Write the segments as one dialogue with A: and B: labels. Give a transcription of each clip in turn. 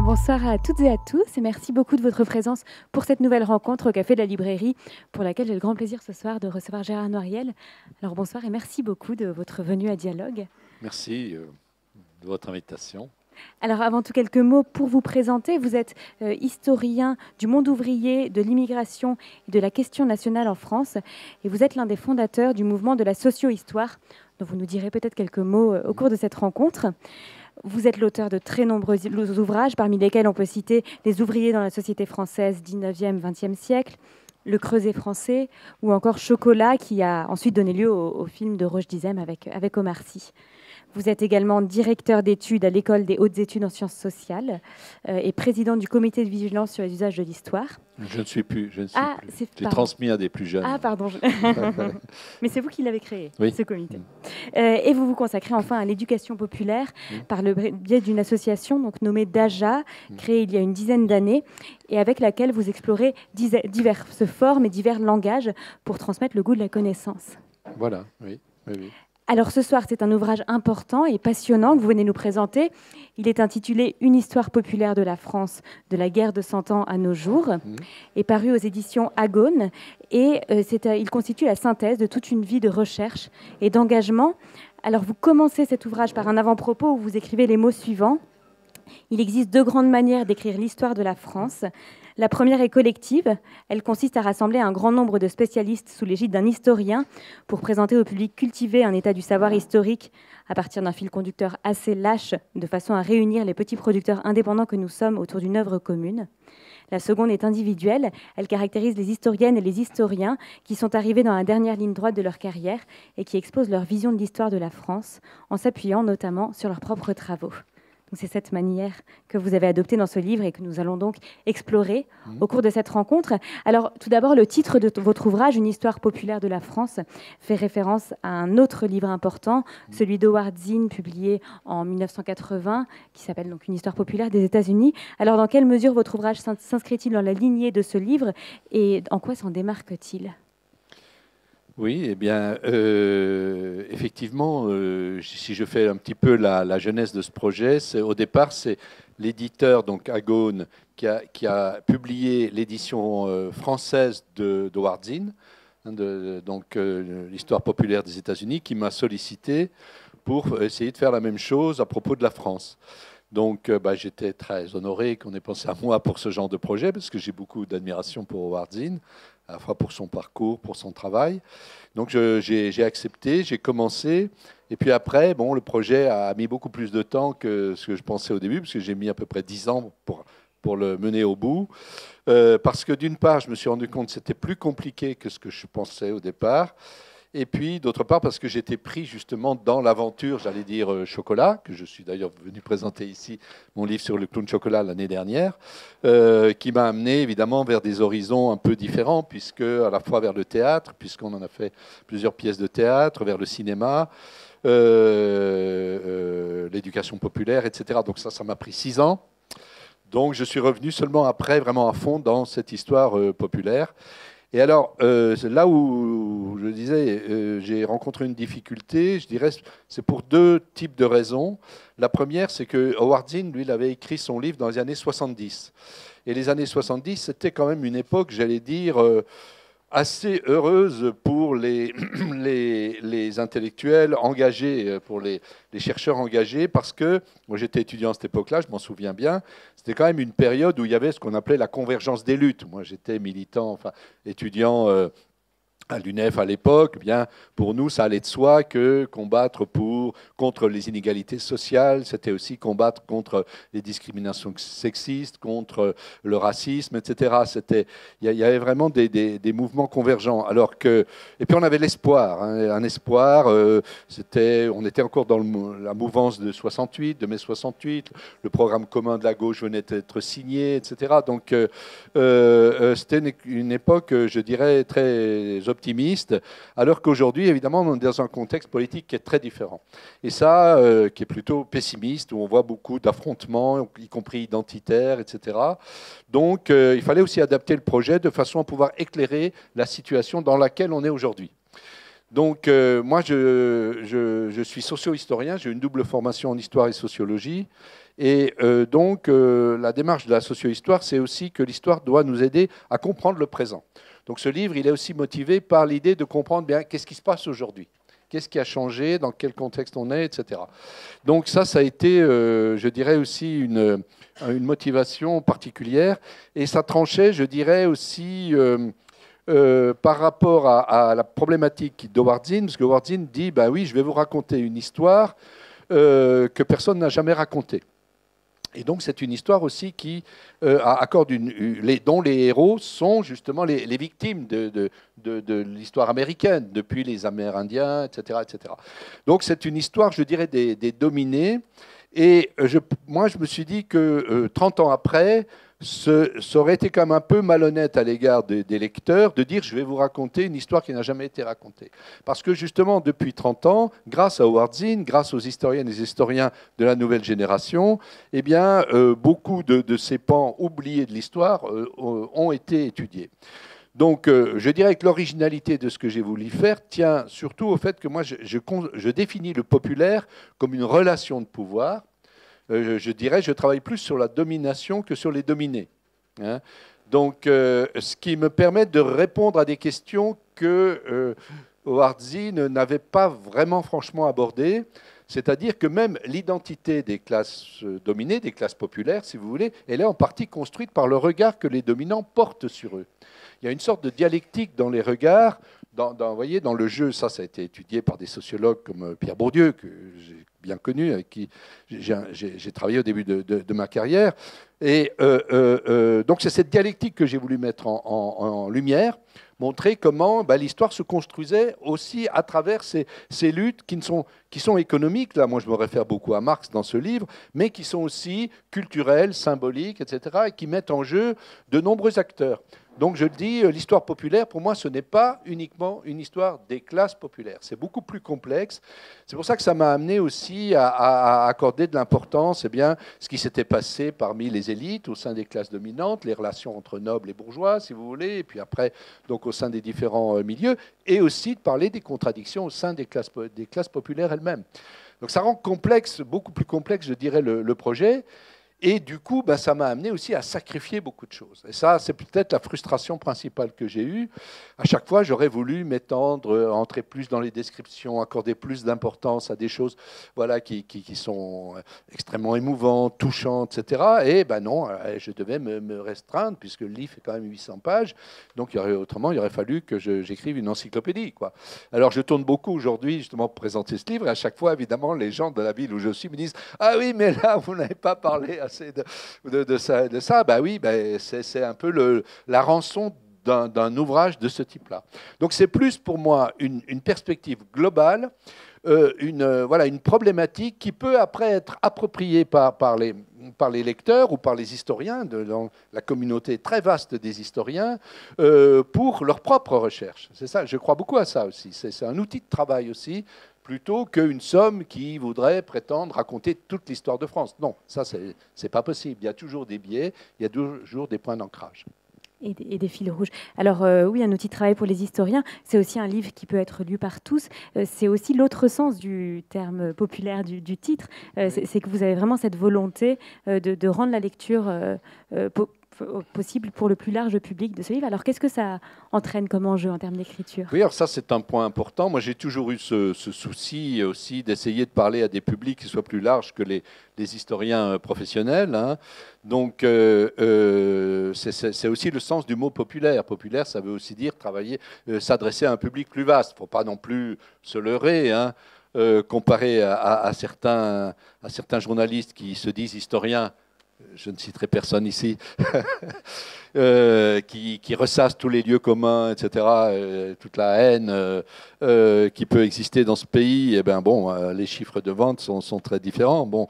A: Bonsoir à toutes et à tous et merci beaucoup de votre présence pour cette nouvelle rencontre au Café de la Librairie pour laquelle j'ai le grand plaisir ce soir de recevoir Gérard Noiriel. Alors bonsoir et merci beaucoup de votre venue à Dialogue.
B: Merci de votre invitation.
A: Alors avant tout, quelques mots pour vous présenter. Vous êtes historien du monde ouvrier, de l'immigration et de la question nationale en France et vous êtes l'un des fondateurs du mouvement de la socio-histoire dont vous nous direz peut-être quelques mots au cours de cette rencontre. Vous êtes l'auteur de très nombreux ouvrages, parmi lesquels on peut citer Les ouvriers dans la société française 19e, 20e siècle, Le Creuset français, ou encore Chocolat, qui a ensuite donné lieu au film de Roche Dizem avec Omar Sy. Vous êtes également directeur d'études à l'École des hautes études en sciences sociales et président du comité de vigilance sur les usages de l'histoire.
B: Je ne suis plus. J'ai
A: Pardon.
B: transmis à des plus jeunes.
A: Ah, pardon. Mais c'est vous qui l'avez créé,
B: oui.
A: ce comité. Et vous vous consacrez enfin à l'éducation populaire par le biais d'une association donc, nommée DAJA, créée il y a une dizaine d'années, et avec laquelle vous explorez diverses formes et divers langages pour transmettre le goût de la connaissance.
B: Voilà, oui.
A: Alors ce soir, c'est un ouvrage important et passionnant que vous venez nous présenter. Il est intitulé « Une histoire populaire de la France, de la guerre de 100 ans à nos jours » et paru aux éditions Agone. Et il constitue la synthèse de toute une vie de recherche et d'engagement. Alors vous commencez cet ouvrage par un avant-propos où vous écrivez les mots suivants. « Il existe deux grandes manières d'écrire l'histoire de la France. La première est collective. Elle consiste à rassembler un grand nombre de spécialistes sous l'égide d'un historien pour présenter au public cultivé un état du savoir historique à partir d'un fil conducteur assez lâche, de façon à réunir les petits producteurs indépendants que nous sommes autour d'une œuvre commune. La seconde est individuelle. Elle caractérise les historiennes et les historiens qui sont arrivés dans la dernière ligne droite de leur carrière et qui exposent leur vision de l'histoire de la France en s'appuyant notamment sur leurs propres travaux. » C'est cette manière que vous avez adoptée dans ce livre et que nous allons donc explorer au cours de cette rencontre. Alors, tout d'abord, le titre de votre ouvrage, Une histoire populaire de la France, fait référence à un autre livre important, celui d'Howard Zinn, publié en 1980, qui s'appelle donc Une histoire populaire des États-Unis. Alors, dans quelle mesure votre ouvrage s'inscrit-il dans la lignée de ce livre et en quoi s'en démarque-t-il ?
B: Oui, eh bien, effectivement, si je fais un petit peu la genèse de ce projet, au départ, c'est l'éditeur, donc Agone, qui a publié l'édition française d'Howard Zinn, donc l'histoire populaire des États-Unis, qui m'a sollicité pour essayer de faire la même chose à propos de la France. Donc, j'étais très honoré qu'on ait pensé à moi pour ce genre de projet, parce que j'ai beaucoup d'admiration pour Howard Zinn, à la fois pour son parcours, pour son travail. Donc j'ai accepté, j'ai commencé, et puis après, le projet a mis beaucoup plus de temps que ce que je pensais au début, parce que j'ai mis à peu près 10 ans pour le mener au bout, parce que d'une part, je me suis rendu compte que c'était plus compliqué que ce que je pensais au départ, et puis d'autre part, parce que j'étais pris justement dans l'aventure, j'allais dire Chocolat, que je suis d'ailleurs venu présenter ici, mon livre sur le clown Chocolat l'année dernière, qui m'a amené évidemment vers des horizons un peu différents, puisque à la fois vers le théâtre, puisqu'on en a fait plusieurs pièces de théâtre, vers le cinéma, l'éducation populaire, etc. Donc ça m'a pris 6 ans. Donc je suis revenu seulement après, vraiment à fond, dans cette histoire populaire. Et alors, là où je disais, j'ai rencontré une difficulté, je dirais, c'est pour 2 types de raisons. La première, c'est que Howard Zinn, lui, il avait écrit son livre dans les années 70. Et les années 70, c'était quand même une époque, j'allais dire, assez heureuse pour les intellectuels engagés, pour les chercheurs engagés, parce que moi j'étais étudiant à cette époque-là, je m'en souviens bien, c'était quand même une période où il y avait ce qu'on appelait la convergence des luttes. Moi j'étais militant, enfin étudiant à l'UNEF à l'époque, bien pour nous ça allait de soi que combattre contre les inégalités sociales, c'était aussi combattre contre les discriminations sexistes, contre le racisme, etc. Il y avait vraiment des mouvements convergents. Alors que, et puis on avait l'espoir, un espoir. On était encore dans la mouvance de 68, de mai 68. Le programme commun de la gauche venait d'être signé, etc. Donc c'était une époque, je dirais, très optimiste, alors qu'aujourd'hui, évidemment, on est dans un contexte politique qui est très différent. Et ça, qui est plutôt pessimiste, où on voit beaucoup d'affrontements, y compris identitaires, etc. Donc, il fallait aussi adapter le projet de façon à pouvoir éclairer la situation dans laquelle on est aujourd'hui. Donc, moi, je suis socio-historien, j'ai une double formation en histoire et sociologie, Et donc, la démarche de la socio-histoire, c'est aussi que l'histoire doit nous aider à comprendre le présent. Donc ce livre, il est aussi motivé par l'idée de comprendre bien qu'est-ce qui se passe aujourd'hui. Qu'est-ce qui a changé, dans quel contexte on est, etc. Donc ça a été, je dirais aussi, une motivation particulière. Et ça tranchait, je dirais aussi, par rapport à la problématique d'Howard Zinn, parce que Howard Zinn dit, bah oui, je vais vous raconter une histoire que personne n'a jamais racontée. Et donc c'est une histoire aussi qui accorde dont les héros sont justement les victimes de l'histoire américaine, depuis les Amérindiens, etc. etc. Donc c'est une histoire, je dirais, des dominés. Et moi, je me suis dit que 30 ans après, ça aurait été quand même un peu malhonnête à l'égard des lecteurs de dire je vais vous raconter une histoire qui n'a jamais été racontée. Parce que justement, depuis 30 ans, grâce à Howard Zinn, grâce aux historiennes et aux historiens de la nouvelle génération, eh bien, beaucoup de ces pans oubliés de l'histoire ont été étudiés. Donc, je dirais que l'originalité de ce que j'ai voulu faire tient surtout au fait que moi, je définis le populaire comme une relation de pouvoir. Je dirais, je travaille plus sur la domination que sur les dominés. Hein. Donc, ce qui me permet de répondre à des questions que Howard Zinn n'avait pas vraiment franchement abordées. C'est-à-dire que même l'identité des classes dominées, des classes populaires, si vous voulez, elle est en partie construite par le regard que les dominants portent sur eux. Il y a une sorte de dialectique dans les regards, vous voyez, dans le jeu, ça a été étudié par des sociologues comme Pierre Bourdieu, que j'ai bien connu, avec qui j'ai travaillé au début de ma carrière. Et donc c'est cette dialectique que j'ai voulu mettre en lumière, montrer comment l'histoire se construisait aussi à travers ces luttes qui sont économiques. Là, moi, je me réfère beaucoup à Marx dans ce livre, mais qui sont aussi culturelles, symboliques, etc., et qui mettent en jeu de nombreux acteurs. Donc je le dis, l'histoire populaire, pour moi, ce n'est pas uniquement une histoire des classes populaires. C'est beaucoup plus complexe. C'est pour ça que ça m'a amené aussi à accorder de l'importance, ce qui s'était passé parmi les élites, au sein des classes dominantes, les relations entre nobles et bourgeois, si vous voulez, et puis après, donc au sein des différents milieux, et aussi de parler des contradictions au sein des classes populaires elles-mêmes. Donc ça rend complexe, beaucoup plus complexe, je dirais, le projet. Et du coup, ça m'a amené aussi à sacrifier beaucoup de choses. Et ça, c'est peut-être la frustration principale que j'ai eue. À chaque fois, j'aurais voulu m'étendre, entrer plus dans les descriptions, accorder plus d'importance à des choses qui sont extrêmement émouvantes, touchantes, etc. Et non, je devais me restreindre, puisque le livre fait quand même 800 pages. Donc, autrement, il aurait fallu que j'écrive une encyclopédie, quoi. Alors, je tourne beaucoup aujourd'hui, justement, pour présenter ce livre. Et à chaque fois, évidemment, les gens de la ville où je suis me disent « Ah oui, mais là, vous n'avez pas parlé de ça. » Oui, c'est un peu la rançon d'un ouvrage de ce type-là. Donc c'est plus pour moi une perspective globale, une problématique qui peut après être appropriée par les lecteurs ou par les historiens, dans la communauté très vaste des historiens, pour leur propre recherche. C'est ça, je crois beaucoup à ça aussi. C'est un outil de travail aussi, plutôt qu'une somme qui voudrait prétendre raconter toute l'histoire de France. Non, ça, c'est pas possible. Il y a toujours des biais, il y a toujours des points d'ancrage.
A: Et des fils rouges. Alors oui, un outil de travail pour les historiens, c'est aussi un livre qui peut être lu par tous. C'est aussi l'autre sens du terme populaire du titre. C'est que vous avez vraiment cette volonté de rendre la lecture possible pour le plus large public de ce livre. Alors qu'est-ce que ça entraîne comme enjeu en termes d'écriture?
B: Oui, alors ça c'est un point important. Moi j'ai toujours eu ce souci aussi d'essayer de parler à des publics qui soient plus larges que les historiens professionnels. Hein. Donc c'est aussi le sens du mot populaire. Populaire, ça veut aussi dire travailler, s'adresser à un public plus vaste. Il ne faut pas non plus se leurrer. Hein. Comparé à certains journalistes qui se disent historiens, je ne citerai personne ici, qui ressassent tous les lieux communs, etc., toute la haine qui peut exister dans ce pays, les chiffres de vente sont très différents. Bon,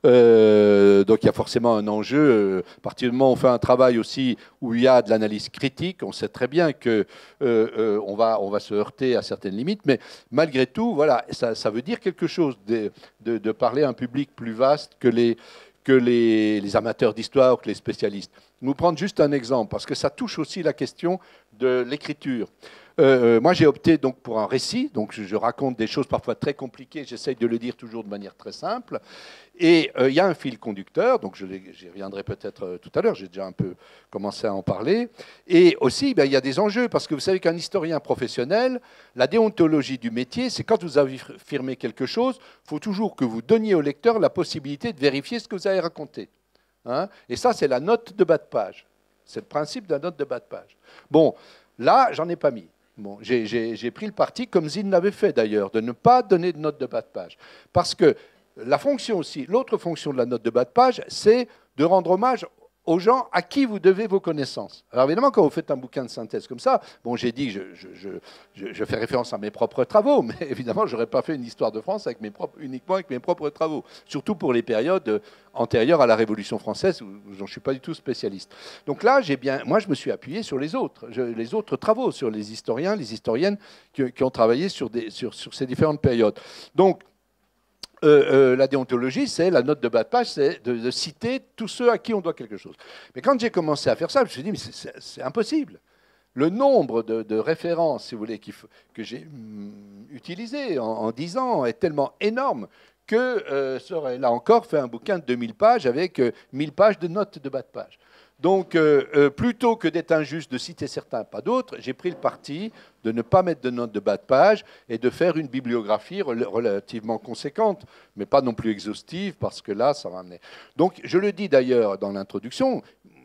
B: donc il y a forcément un enjeu. À partir du moment où on fait un travail aussi où il y a de l'analyse critique, on sait très bien que on va se heurter à certaines limites, mais malgré tout, voilà, ça veut dire quelque chose de parler à un public plus vaste que les amateurs d'histoire ou que les spécialistes. Nous prendre juste un exemple, parce que ça touche aussi la question de l'écriture. Moi, j'ai opté donc pour un récit, donc je raconte des choses parfois très compliquées, j'essaye de le dire toujours de manière très simple, et il y a un fil conducteur, donc j'y reviendrai peut-être tout à l'heure, j'ai déjà un peu commencé à en parler, et aussi il y a des enjeux, parce que vous savez qu'un historien professionnel, la déontologie du métier, c'est quand vous affirmez quelque chose, il faut toujours que vous donniez au lecteur la possibilité de vérifier ce que vous avez raconté. Hein, et ça, c'est la note de bas de page. C'est le principe de la note de bas de page. Bon, là, j'en ai pas mis. Bon, j'ai pris le parti, comme Zine l'avait fait d'ailleurs, de ne pas donner de note de bas de page. Parce que la fonction aussi, l'autre fonction de la note de bas de page, c'est de rendre hommage aux gens à qui vous devez vos connaissances. Alors évidemment, quand vous faites un bouquin de synthèse comme ça, bon, j'ai dit, je fais référence à mes propres travaux, mais évidemment, je n'aurais pas fait une histoire de France uniquement avec mes propres travaux, surtout pour les périodes antérieures à la Révolution française, où je ne suis pas du tout spécialiste. Donc là, moi, je me suis appuyé sur les autres travaux, sur les historiens, les historiennes qui ont travaillé sur ces différentes périodes. Donc, la déontologie, c'est la note de bas de page, c'est de citer tous ceux à qui on doit quelque chose. Mais quand j'ai commencé à faire ça, je me suis dit, mais c'est impossible. Le nombre de références, si vous voulez, que j'ai utilisées en 10 ans est tellement énorme que ça aurait, là encore, fait un bouquin de 2000 pages avec 1000 pages de notes de bas de page. Donc, plutôt que d'être injuste de citer certains, pas d'autres, j'ai pris le parti de ne pas mettre de notes de bas de page et de faire une bibliographie relativement conséquente, mais pas non plus exhaustive, parce que là, ça va amener. Donc, je le dis d'ailleurs dans l'introduction,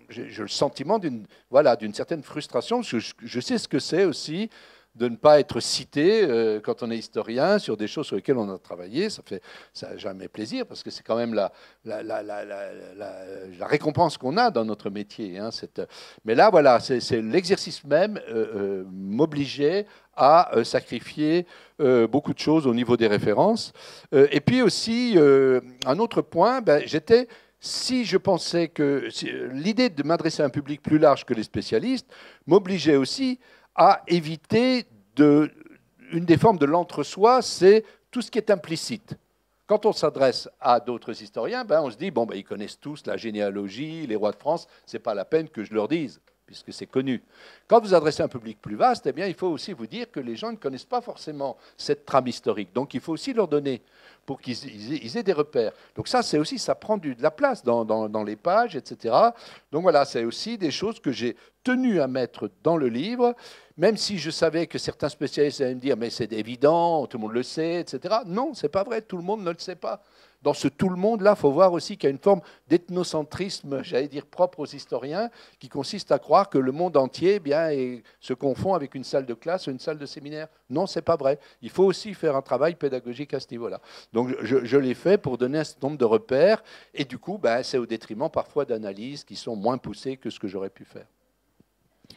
B: j'ai le sentiment d'une certaine frustration, parce que je sais ce que c'est aussi de ne pas être cité quand on est historien sur des choses sur lesquelles on a travaillé. Ça n'a jamais plaisir, parce que c'est quand même la récompense qu'on a dans notre métier. Hein, mais là, voilà, c'est l'exercice même m'obligeait à sacrifier beaucoup de choses au niveau des références. Et puis aussi, un autre point, si je pensais que l'idée de m'adresser à un public plus large que les spécialistes m'obligeait aussi à éviter une des formes de l'entre-soi, c'est tout ce qui est implicite. Quand on s'adresse à d'autres historiens, on se dit, ils connaissent tous la généalogie, les rois de France, ce n'est pas la peine que je leur dise, puisque c'est connu. Quand vous adressez à un public plus vaste, il faut aussi vous dire que les gens ne connaissent pas forcément cette trame historique. Donc il faut aussi leur donner, pour qu'ils aient des repères. Donc ça prend de la place dans les pages, etc. Donc voilà, c'est aussi des choses que j'ai tenu à mettre dans le livre, même si je savais que certains spécialistes allaient me dire, mais c'est évident, tout le monde le sait, etc. Non, c'est pas vrai, tout le monde ne le sait pas. Dans ce tout le monde-là, il faut voir aussi qu'il y a une forme d'ethnocentrisme, j'allais dire propre aux historiens, qui consiste à croire que le monde entier se confond avec une salle de classe ou une salle de séminaire. Non, ce n'est pas vrai. Il faut aussi faire un travail pédagogique à ce niveau-là. Donc je l'ai fait pour donner un certain nombre de repères, et du coup, c'est au détriment parfois d'analyses qui sont moins poussées que ce que j'aurais pu faire.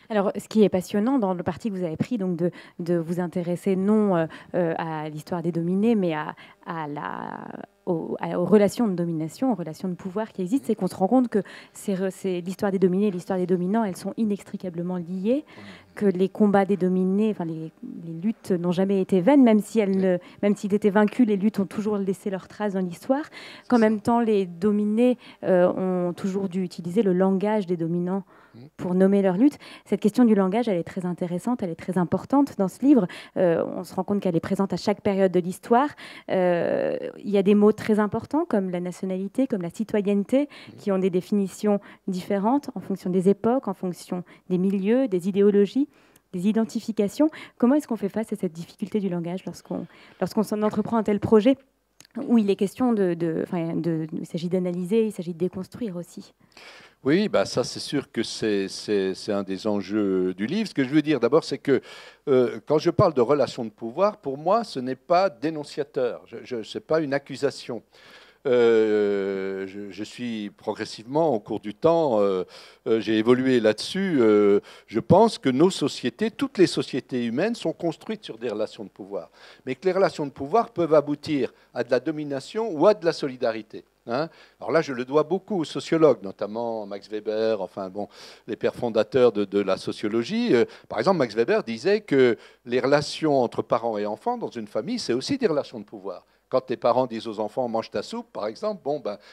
A: Alors, ce qui est passionnant dans le parti que vous avez pris, donc de vous intéresser non à l'histoire des dominés, mais aux relations de domination, aux relations de pouvoir qui existent, c'est qu'on se rend compte que c'est l'histoire des dominés et l'histoire des dominants, elles sont inextricablement liées, que les combats des dominés, enfin les luttes n'ont jamais été vaines, même s'ils étaient vaincus, les luttes ont toujours laissé leurs traces dans l'histoire, qu'en même temps les dominés ont toujours dû utiliser le langage des dominants pour nommer leur lutte. Cette question du langage, elle est très intéressante, elle est très importante dans ce livre. On se rend compte qu'elle est présente à chaque période de l'histoire. Il y a des mots très importants comme la nationalité, comme la citoyenneté, qui ont des définitions différentes en fonction des époques, en fonction des milieux, des idéologies, des identifications. Comment est-ce qu'on fait face à cette difficulté du langage lorsqu'on entreprend un tel projet où il est question il s'agit d'analyser, il s'agit de déconstruire aussi?
B: Oui, ça c'est sûr que c'est un des enjeux du livre. Ce que je veux dire d'abord, c'est que quand je parle de relations de pouvoir, pour moi, ce n'est pas dénonciateur, ce n'est pas une accusation. Je suis progressivement, au cours du temps, j'ai évolué là-dessus. Je pense que nos sociétés, toutes les sociétés humaines, sont construites sur des relations de pouvoir. Mais que les relations de pouvoir peuvent aboutir à de la domination ou à de la solidarité. Hein. Alors là, je le dois beaucoup aux sociologues, notamment Max Weber, les pères fondateurs de la sociologie. Par exemple, Max Weber disait que les relations entre parents et enfants dans une famille, c'est aussi des relations de pouvoir. Quand tes parents disent aux enfants « mange ta soupe », par exemple,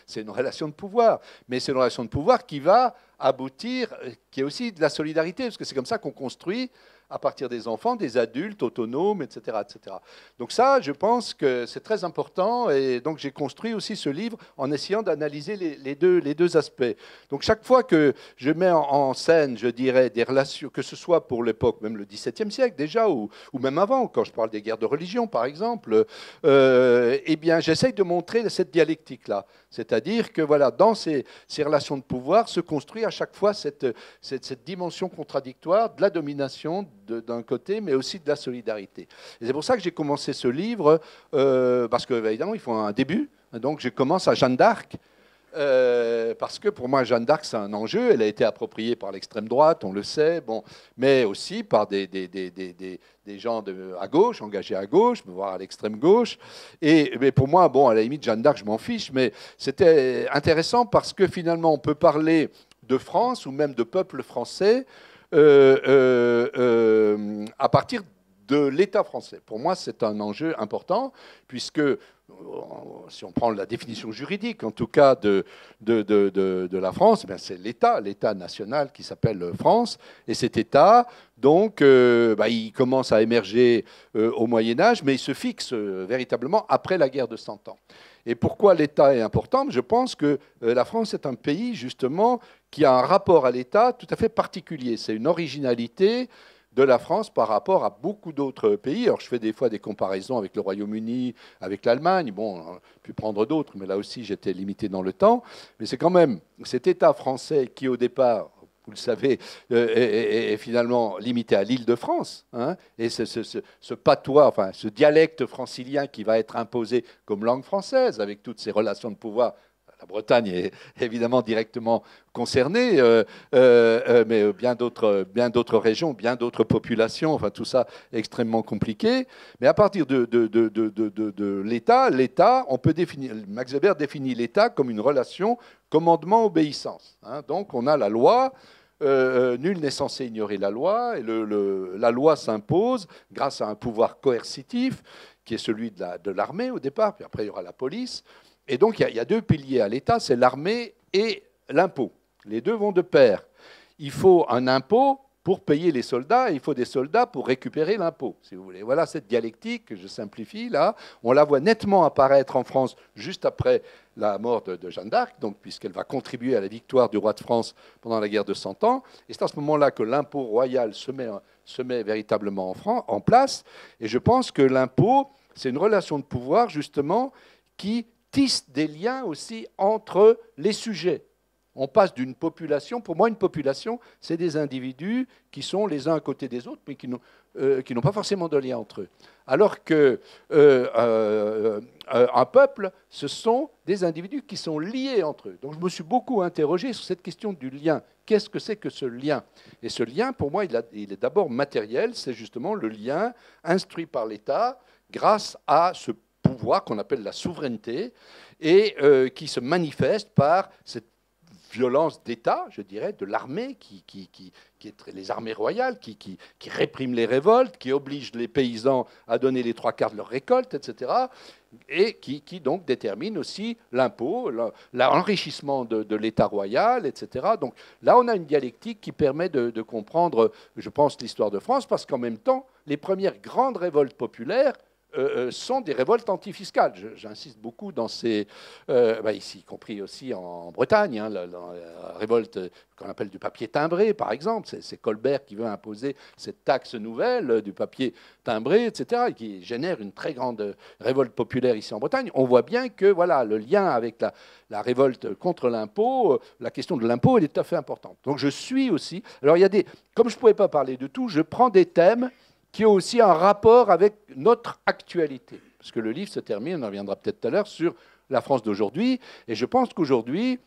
B: c'est une relation de pouvoir. Mais c'est une relation de pouvoir qui va aboutir, qu'il y ait aussi de la solidarité, parce que c'est comme ça qu'on construit à partir des enfants, des adultes autonomes, etc., etc. Donc ça, je pense que c'est très important, et donc j'ai construit aussi ce livre en essayant d'analyser les deux aspects. Donc chaque fois que je mets en scène, je dirais, des relations, que ce soit pour l'époque, même le XVIIe siècle déjà, ou même avant, quand je parle des guerres de religion, par exemple, eh bien, j'essaye de montrer cette dialectique-là. C'est-à-dire que voilà, dans ces relations de pouvoir se construit à chaque fois cette dimension contradictoire de la domination d'un côté, mais aussi de la solidarité. Et c'est pour ça que j'ai commencé ce livre, parce que évidemment, il faut un début. Donc, je commence à Jeanne d'Arc, parce que pour moi, Jeanne d'Arc, c'est un enjeu. Elle a été appropriée par l'extrême droite, on le sait, bon, mais aussi par des gens à gauche, engagés à gauche, voire à l'extrême gauche. Mais pour moi, bon, à la limite, Jeanne d'Arc, je m'en fiche, mais c'était intéressant parce que finalement, on peut parler de France ou même de peuple français à partir de l'État français. Pour moi, c'est un enjeu important, puisque, si on prend la définition juridique, en tout cas, de la France, eh c'est l'État national qui s'appelle France, et cet État, donc, il commence à émerger au Moyen-Âge, mais il se fixe véritablement après la guerre de 100 ans. Et pourquoi l'État est important? Je pense que la France est un pays, justement, qui a un rapport à l'État tout à fait particulier. C'est une originalité de la France par rapport à beaucoup d'autres pays. Alors, je fais des fois des comparaisons avec le Royaume-Uni, avec l'Allemagne. Bon, on pu prendre d'autres, mais là aussi, j'étais limité dans le temps. Mais c'est quand même cet État français qui, au départ, vous le savez, est finalement limité à l'Île-de-France. Hein, et ce patois, enfin, ce dialecte francilien qui va être imposé comme langue française, avec toutes ces relations de pouvoir. La Bretagne est évidemment directement concernée, mais bien d'autres régions, bien d'autres populations, enfin tout ça est extrêmement compliqué. Mais à partir de l'État, on peut définir, Max Weber définit l'État comme une relation commandement-obéissance. Hein. Donc on a la loi, nul n'est censé ignorer la loi, et la loi s'impose grâce à un pouvoir coercitif qui est celui de l'armée au départ, puis après il y aura la police. Et donc, il y a deux piliers à l'État, c'est l'armée et l'impôt. Les deux vont de pair. Il faut un impôt pour payer les soldats, et il faut des soldats pour récupérer l'impôt, si vous voulez. Voilà cette dialectique, que je simplifie là. On la voit nettement apparaître en France juste après la mort de Jeanne d'Arc, puisqu'elle va contribuer à la victoire du roi de France pendant la guerre de 100 ans. Et c'est à ce moment-là que l'impôt royal se met véritablement en place. Et je pense que l'impôt, c'est une relation de pouvoir, justement, qui tisse des liens aussi entre les sujets. On passe d'une population, pour moi une population, c'est des individus qui sont les uns à côté des autres, mais qui n'ont pas forcément de lien entre eux. Alors qu'un peuple, ce sont des individus qui sont liés entre eux. Donc je me suis beaucoup interrogé sur cette question du lien. Qu'est-ce que c'est que ce lien? Et ce lien, pour moi, il est d'abord matériel, c'est justement le lien instruit par l'État grâce à ce pouvoir qu'on appelle la souveraineté et qui se manifeste par cette violence d'État, je dirais, de l'armée, qui est les armées royales, qui répriment les révoltes, qui obligent les paysans à donner les 3/4 de leur récolte, etc., et qui donc détermine aussi l'impôt, l'enrichissement de l'État royal, etc. Donc là, on a une dialectique qui permet de comprendre, je pense, l'histoire de France, parce qu'en même temps, les premières grandes révoltes populaires sont des révoltes antifiscales. J'insiste beaucoup dans ces... ici, y compris aussi en Bretagne, hein, la révolte qu'on appelle du papier timbré, par exemple. C'est Colbert qui veut imposer cette taxe nouvelle du papier timbré, etc., et qui génère une très grande révolte populaire ici en Bretagne. On voit bien que voilà, le lien avec la révolte contre l'impôt, la question de l'impôt, elle est tout à fait importante. Donc je suis aussi... Alors il y a des... Comme je ne pouvais pas parler de tout, je prends des thèmes qui ont aussi un rapport avec notre actualité. Parce que le livre se termine, on en reviendra peut-être tout à l'heure, sur la France d'aujourd'hui. Et je pense qu'aujourd'hui,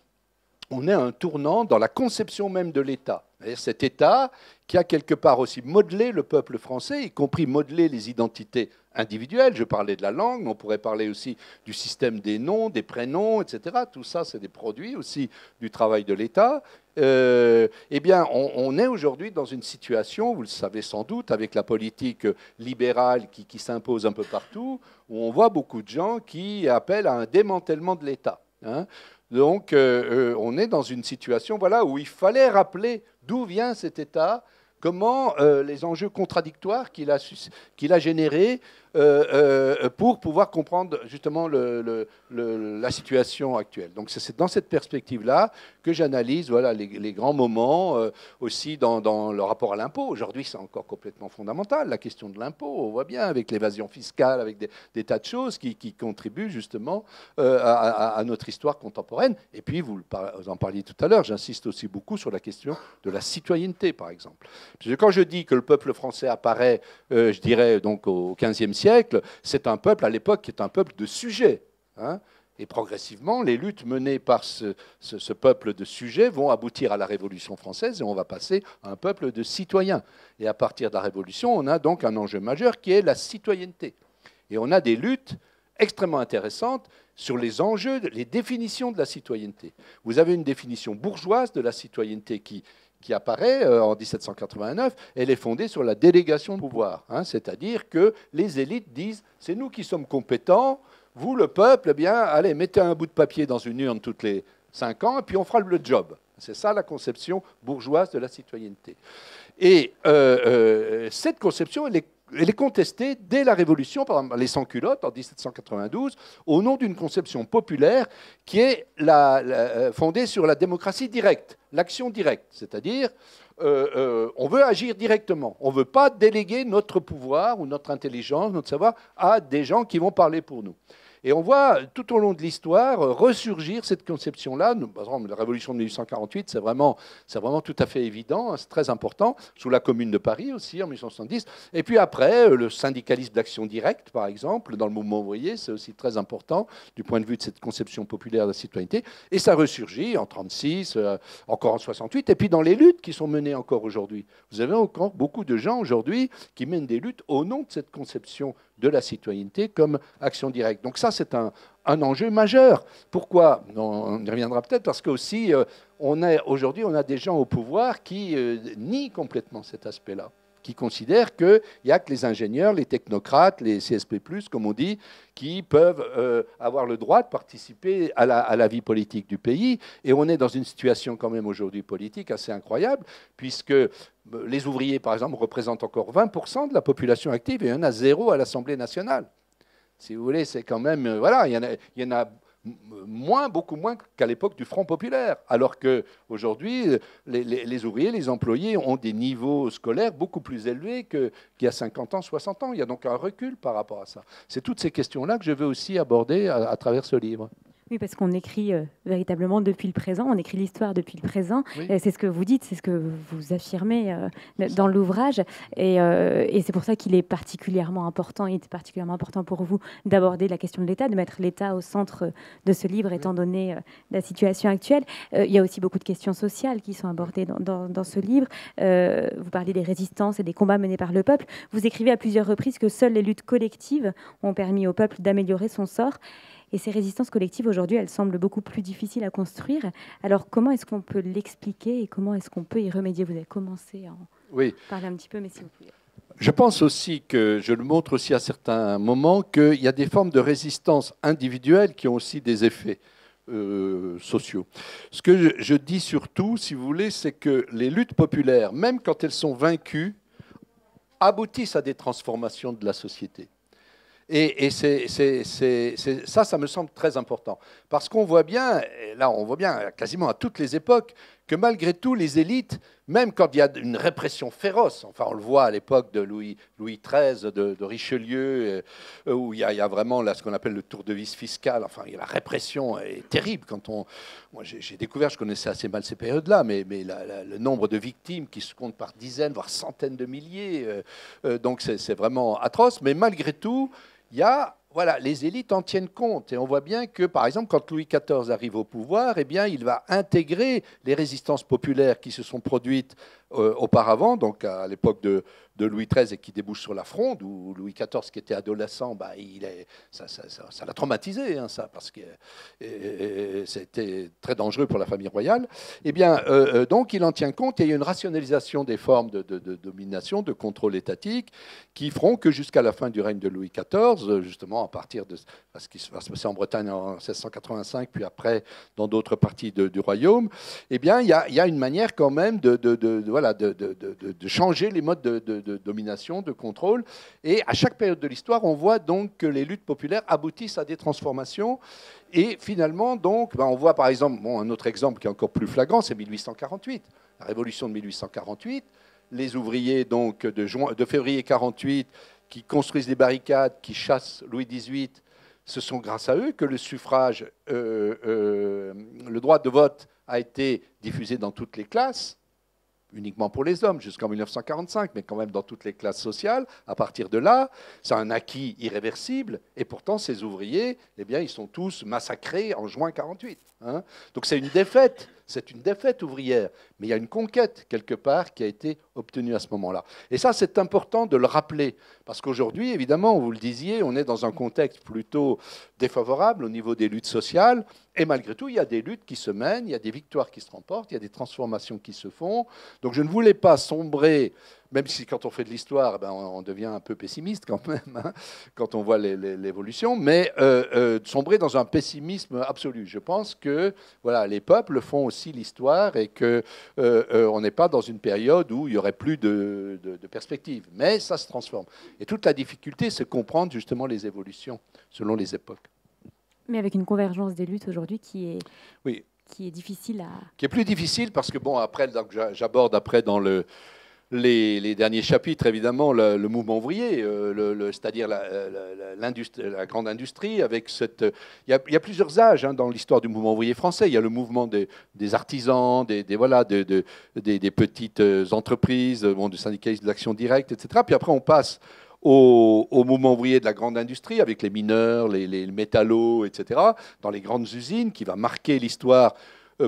B: on est à un tournant dans la conception même de l'État. Cet État qui a quelque part aussi modelé le peuple français, y compris modelé les identités individuelles. Je parlais de la langue, mais on pourrait parler aussi du système des noms, des prénoms, etc. Tout ça, c'est des produits aussi du travail de l'État. Eh bien, on est aujourd'hui dans une situation, vous le savez sans doute, avec la politique libérale qui s'impose un peu partout, où on voit beaucoup de gens qui appellent à un démantèlement de l'État. Hein. Donc, on est dans une situation voilà, où il fallait rappeler d'où vient cet État, comment les enjeux contradictoires qu'il a générés pour pouvoir comprendre justement la situation actuelle. Donc c'est dans cette perspective-là que j'analyse voilà, les grands moments, aussi dans le rapport à l'impôt. Aujourd'hui, c'est encore complètement fondamental, la question de l'impôt. On voit bien avec l'évasion fiscale, avec des tas de choses qui contribuent justement à notre histoire contemporaine. Et puis, vous en parliez tout à l'heure, j'insiste aussi beaucoup sur la question de la citoyenneté, par exemple. Parce que quand je dis que le peuple français apparaît, je dirais, donc au XVe siècle, c'est un peuple, à l'époque, qui est un peuple de sujets. Hein. Et progressivement, les luttes menées par ce peuple de sujets vont aboutir à la Révolution française et on va passer à un peuple de citoyens. Et à partir de la Révolution, on a donc un enjeu majeur qui est la citoyenneté. Et on a des luttes extrêmement intéressantes sur les enjeux, les définitions de la citoyenneté. Vous avez une définition bourgeoise de la citoyenneté qui apparaît en 1789, elle est fondée sur la délégation de pouvoir. Hein, c'est-à-dire que les élites disent « c'est nous qui sommes compétents, vous, le peuple, eh bien, allez, mettez un bout de papier dans une urne toutes les 5 ans, et puis on fera le job ». C'est ça la conception bourgeoise de la citoyenneté. Et cette conception, elle est contestée dès la Révolution, par exemple les sans-culottes en 1792, au nom d'une conception populaire qui est fondée sur la démocratie directe, l'action directe, c'est-à-dire on veut agir directement, on ne veut pas déléguer notre pouvoir ou notre intelligence, notre savoir à des gens qui vont parler pour nous. Et on voit tout au long de l'histoire ressurgir cette conception-là. Par exemple, la Révolution de 1848, c'est vraiment tout à fait évident, c'est très important, sous la Commune de Paris aussi, en 1870. Et puis après, le syndicalisme d'action directe, par exemple, dans le mouvement ouvrier, c'est aussi très important du point de vue de cette conception populaire de la citoyenneté. Et ça ressurgit en 1936, encore en 1968, et puis dans les luttes qui sont menées encore aujourd'hui. Vous avez encore beaucoup de gens aujourd'hui qui mènent des luttes au nom de cette conception de la citoyenneté comme action directe. Donc ça, c'est un enjeu majeur. Pourquoi? On y reviendra peut-être parce qu'aussi, aujourd'hui, on a des gens au pouvoir qui nient complètement cet aspect-là, qui considèrent qu'il n'y a que les ingénieurs, les technocrates, les CSP+, comme on dit, qui peuvent avoir le droit de participer à la vie politique du pays. Et on est dans une situation quand même aujourd'hui politique assez incroyable, puisque les ouvriers, par exemple, représentent encore 20% de la population active et il y en a 0 à l'Assemblée nationale. Si vous voulez, c'est quand même... voilà, il y en a beaucoup moins qu'à l'époque du Front populaire, alors qu'aujourd'hui, les ouvriers, les employés ont des niveaux scolaires beaucoup plus élevés qu'il y a 50 ans, 60 ans. Il y a donc un recul par rapport à ça. C'est toutes ces questions-là que je veux aussi aborder à travers ce livre.
A: Oui, parce qu'on écrit véritablement depuis le présent, on écrit l'histoire depuis le présent.
B: Oui.
A: C'est ce que vous dites, c'est ce que vous affirmez dans l'ouvrage. Et c'est pour ça qu'il est particulièrement important, il est particulièrement important pour vous d'aborder la question de l'État, de mettre l'État au centre de ce livre, étant donné la situation actuelle. Il y a aussi beaucoup de questions sociales qui sont abordées dans ce livre. Vous parlez des résistances et des combats menés par le peuple. Vous écrivez à plusieurs reprises que seules les luttes collectives ont permis au peuple d'améliorer son sort. Et ces résistances collectives, aujourd'hui, elles semblent beaucoup plus difficiles à construire. Alors, comment est-ce qu'on peut l'expliquer et comment est-ce qu'on peut y remédier? Vous avez commencé à en parler un petit peu, mais si vous pouvez.
B: Je pense aussi que, je le montre aussi à certains moments, qu'il y a des formes de résistance individuelle qui ont aussi des effets sociaux. Ce que je dis surtout, si vous voulez, c'est que les luttes populaires, même quand elles sont vaincues, aboutissent à des transformations de la société. Et ça me semble très important. Parce qu'on voit bien, là on voit bien quasiment à toutes les époques, que malgré tout les élites, même quand il y a une répression féroce, enfin on le voit à l'époque de Louis XIII, de Richelieu, où il y a vraiment là, ce qu'on appelle le tour de vis fiscal, enfin la répression est terrible. Moi j'ai découvert, je connaissais assez mal ces périodes-là, mais le nombre de victimes qui se comptent par dizaines, voire centaines de milliers, donc c'est vraiment atroce. Mais malgré tout, voilà, les élites en tiennent compte. Et on voit bien que, par exemple, quand Louis XIV arrive au pouvoir, eh bien, il va intégrer les résistances populaires qui se sont produites auparavant, donc à l'époque de Louis XIII et qui débouche sur la Fronde, ou Louis XIV qui était adolescent, bah, ça l'a traumatisé, hein, ça, parce que c'était très dangereux pour la famille royale. Eh bien, donc il en tient compte, et il y a une rationalisation des formes de domination, de contrôle étatique, qui feront que jusqu'à la fin du règne de Louis XIV, justement à partir de ce qui va se passer en Bretagne en 1685, puis après dans d'autres parties du royaume, eh bien, il y a une manière quand même de changer les modes de domination, de contrôle. Et à chaque période de l'histoire, on voit donc que les luttes populaires aboutissent à des transformations. Et finalement, donc, on voit par exemple, un autre exemple qui est encore plus flagrant, c'est 1848, la révolution de 1848. Les ouvriers donc de février 48 qui construisent des barricades, qui chassent Louis XVIII, ce sont grâce à eux que le suffrage, le droit de vote a été diffusé dans toutes les classes, uniquement pour les hommes jusqu'en 1945, mais quand même dans toutes les classes sociales. À partir de là, c'est un acquis irréversible, et pourtant ces ouvriers, eh bien, ils sont tous massacrés en juin 48. Hein. Donc c'est une défaite ouvrière, mais il y a une conquête quelque part qui a été obtenue à ce moment-là. Et ça, c'est important de le rappeler, parce qu'aujourd'hui, évidemment, vous le disiez, on est dans un contexte plutôt défavorable au niveau des luttes sociales, et malgré tout, il y a des luttes qui se mènent, il y a des victoires qui se remportent, il y a des transformations qui se font. Donc je ne voulais pas sombrer, même si quand on fait de l'histoire, on devient un peu pessimiste quand même, hein, quand on voit l'évolution, mais sombrer dans un pessimisme absolu. Je pense que voilà, les peuples font aussi l'histoire et qu'on n'est pas dans une période où il n'y aurait plus de perspectives. Mais ça se transforme. Et toute la difficulté, c'est comprendre justement les évolutions selon les époques.
A: Mais avec une convergence des luttes aujourd'hui qui est...
B: Oui.
A: Qui est difficile à...
B: Qui est plus difficile parce que, après, j'aborde après dans les derniers chapitres, évidemment, le mouvement ouvrier, c'est-à-dire la grande industrie, avec cette... Il y a plusieurs âges hein, dans l'histoire du mouvement ouvrier français. Il y a le mouvement des artisans, des petites entreprises, du syndicalisme de l'action directe, etc. Puis après, on passe au mouvement ouvrier de la grande industrie, avec les mineurs, les métallos, etc., dans les grandes usines, qui va marquer l'histoire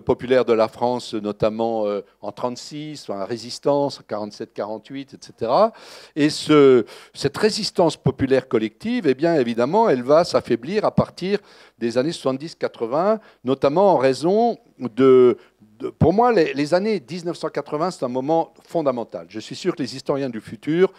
B: populaire de la France, notamment en 1936, la résistance, en 1947-1948, etc. Et cette résistance populaire collective, eh bien, évidemment, elle va s'affaiblir à partir des années 70-80, notamment en raison pour moi, les années 1980, c'est un moment fondamental. Je suis sûr que les historiens du futur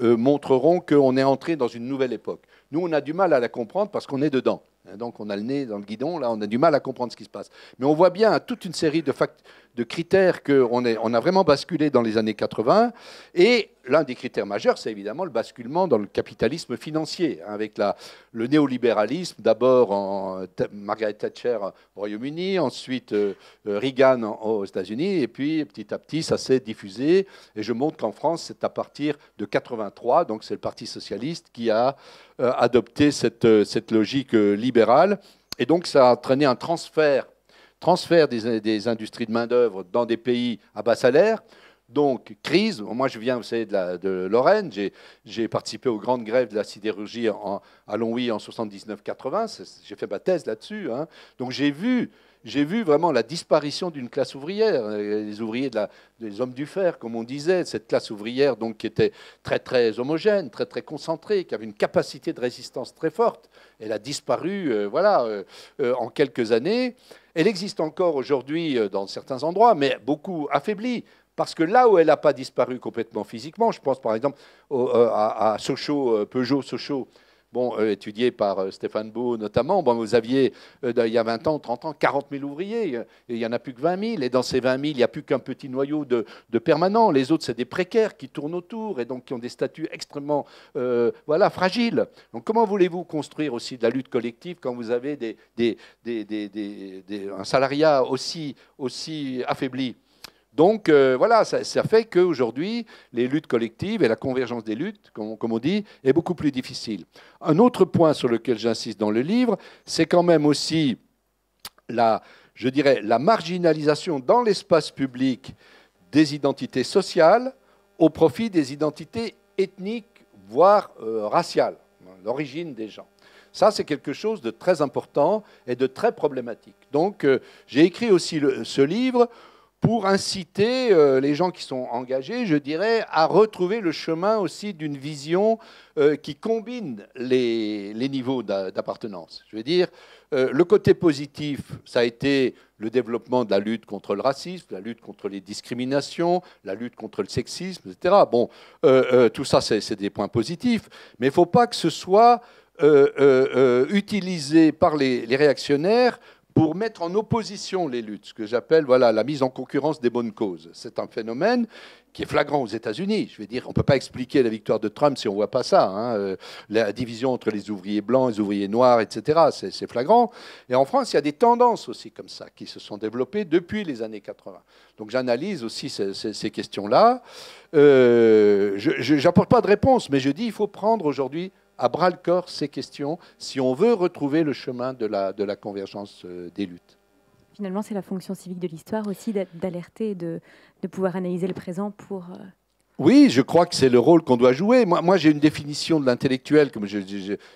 B: montreront qu'on est entré dans une nouvelle époque. Nous, on a du mal à la comprendre parce qu'on est dedans. Donc, on a le nez dans le guidon, là, on a du mal à comprendre ce qui se passe. Mais on voit bien toute une série de critères qu'on a vraiment basculé dans les années 80. Et l'un des critères majeurs, c'est évidemment le basculement dans le capitalisme financier, hein, avec le néolibéralisme, d'abord Margaret Thatcher au Royaume-Uni, ensuite Reagan aux États-Unis, et puis petit à petit, ça s'est diffusé. Et je montre qu'en France, c'est à partir de 83, donc c'est le Parti socialiste qui a adopté cette logique libérale. Et donc, ça a entraîné un transfert des industries de main-d'œuvre dans des pays à bas salaire. Donc, crise. Moi, je viens, vous savez, de Lorraine. J'ai participé aux grandes grèves de la sidérurgie à Longwy en 79-80. J'ai fait ma thèse là-dessus. Hein. Donc, j'ai vu vraiment la disparition d'une classe ouvrière, les ouvriers des hommes du fer, comme on disait, cette classe ouvrière donc, qui était très, très homogène, très, très concentrée, qui avait une capacité de résistance très forte. Elle a disparu en quelques années. Elle existe encore aujourd'hui dans certains endroits, mais beaucoup affaiblie. Parce que là où elle n'a pas disparu complètement physiquement, je pense par exemple à Sochaux, Peugeot-Sochaux, étudié par Stéphane Beau notamment, vous aviez, il y a 20 ans, 30 ans, 40 000 ouvriers, et il n'y en a plus que 20 000, et dans ces 20 000, il n'y a plus qu'un petit noyau de permanents. Les autres, c'est des précaires qui tournent autour, et donc qui ont des statuts extrêmement fragiles. Donc comment voulez-vous construire aussi de la lutte collective quand vous avez un salariat aussi affaibli ? Donc ça fait qu'aujourd'hui, les luttes collectives et la convergence des luttes, comme on dit, est beaucoup plus difficile. Un autre point sur lequel j'insiste dans le livre, c'est quand même aussi la marginalisation dans l'espace public des identités sociales au profit des identités ethniques, voire raciales, l'origine des gens. Ça, c'est quelque chose de très important et de très problématique. Donc, j'ai écrit aussi ce livre pour inciter les gens qui sont engagés, je dirais, à retrouver le chemin aussi d'une vision qui combine les niveaux d'appartenance. Je veux dire, le côté positif, ça a été le développement de la lutte contre le racisme, la lutte contre les discriminations, la lutte contre le sexisme, etc. Bon, tout ça, c'est des points positifs, mais il ne faut pas que ce soit utilisé par les réactionnaires pour mettre en opposition les luttes, ce que j'appelle voilà, la mise en concurrence des bonnes causes. C'est un phénomène qui est flagrant aux États-Unis. Je veux dire, on ne peut pas expliquer la victoire de Trump si on ne voit pas ça. Hein. La division entre les ouvriers blancs, les ouvriers noirs, etc., c'est flagrant. Et en France, il y a des tendances aussi comme ça qui se sont développées depuis les années 80. Donc j'analyse aussi ces questions-là. Je n'apporte pas de réponse, mais je dis qu'il faut prendre aujourd'hui à bras-le-corps ces questions si on veut retrouver le chemin de la convergence des luttes.
A: Finalement, c'est la fonction civique de l'histoire aussi d'alerter et de pouvoir analyser le présent pour...
B: Oui, je crois que c'est le rôle qu'on doit jouer. Moi j'ai une définition de l'intellectuel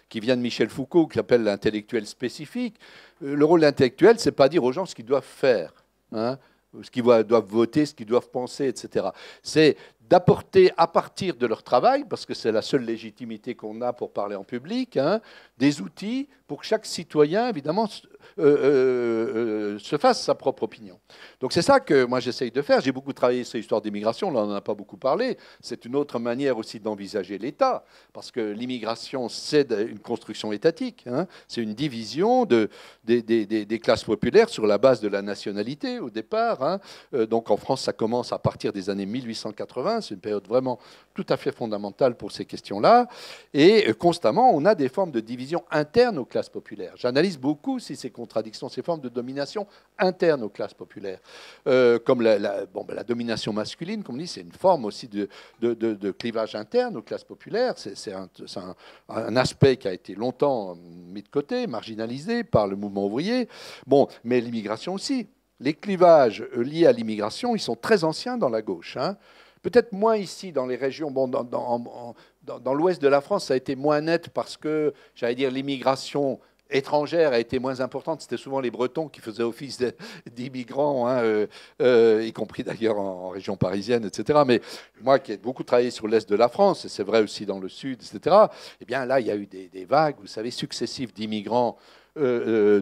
B: qui vient de Michel Foucault, qui s'appelle l'intellectuel spécifique. Le rôle de l'intellectuel, c'est pas dire aux gens ce qu'ils doivent faire, hein, ce qu'ils doivent voter, ce qu'ils doivent penser, etc. C'est d'apporter à partir de leur travail, parce que c'est la seule légitimité qu'on a pour parler en public, hein, des outils pour que chaque citoyen, évidemment, se fasse sa propre opinion. Donc c'est ça que moi j'essaye de faire. J'ai beaucoup travaillé sur l'histoire d'immigration, là on n'en a pas beaucoup parlé. C'est une autre manière aussi d'envisager l'État, parce que l'immigration c'est une construction étatique, hein. C'est une division des classes populaires sur la base de la nationalité au départ, hein. Donc en France ça commence à partir des années 1880, c'est une période vraiment tout à fait fondamentale pour ces questions-là, et constamment on a des formes de division interne aux classes populaires. J'analyse beaucoup si ces contradictions, ces formes de domination interne aux classes populaires. Comme la domination masculine, comme on dit, c'est une forme aussi de clivage interne aux classes populaires. C'est un aspect qui a été longtemps mis de côté, marginalisé par le mouvement ouvrier. Bon, mais l'immigration aussi. Les clivages liés à l'immigration, ils sont très anciens dans la gauche, hein. Peut-être moins ici dans les régions. Bon, dans l'ouest de la France, ça a été moins net parce que, j'allais dire, l'immigration étrangère a été moins importante. C'était souvent les Bretons qui faisaient office d'immigrants, hein, y compris d'ailleurs en région parisienne, etc. Mais moi qui ai beaucoup travaillé sur l'est de la France, et c'est vrai aussi dans le sud, etc., eh bien là, il y a eu des vagues, vous savez, successives d'immigrants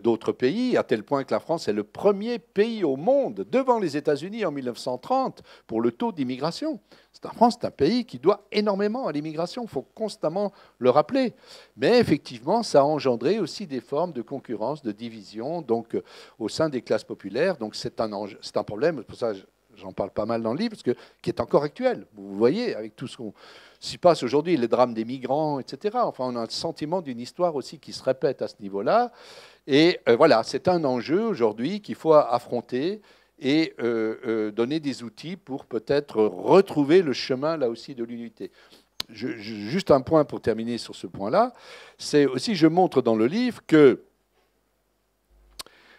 B: d'autres pays, à tel point que la France est le premier pays au monde, devant les États-Unis en 1930, pour le taux d'immigration. La France est un pays qui doit énormément à l'immigration, il faut constamment le rappeler. Mais effectivement, ça a engendré aussi des formes de concurrence, de division donc, au sein des classes populaires. Donc c'est un problème, pour ça j'en parle pas mal dans le livre, parce que, qui est encore actuel. Vous voyez, avec tout ce qu'on s'y passe aujourd'hui, les drames des migrants, etc. Enfin, on a un sentiment d'une histoire aussi qui se répète à ce niveau-là. Et voilà, c'est un enjeu aujourd'hui qu'il faut affronter et donner des outils pour peut-être retrouver le chemin, là aussi, de l'unité. Juste un point pour terminer sur ce point-là, c'est aussi, je montre dans le livre que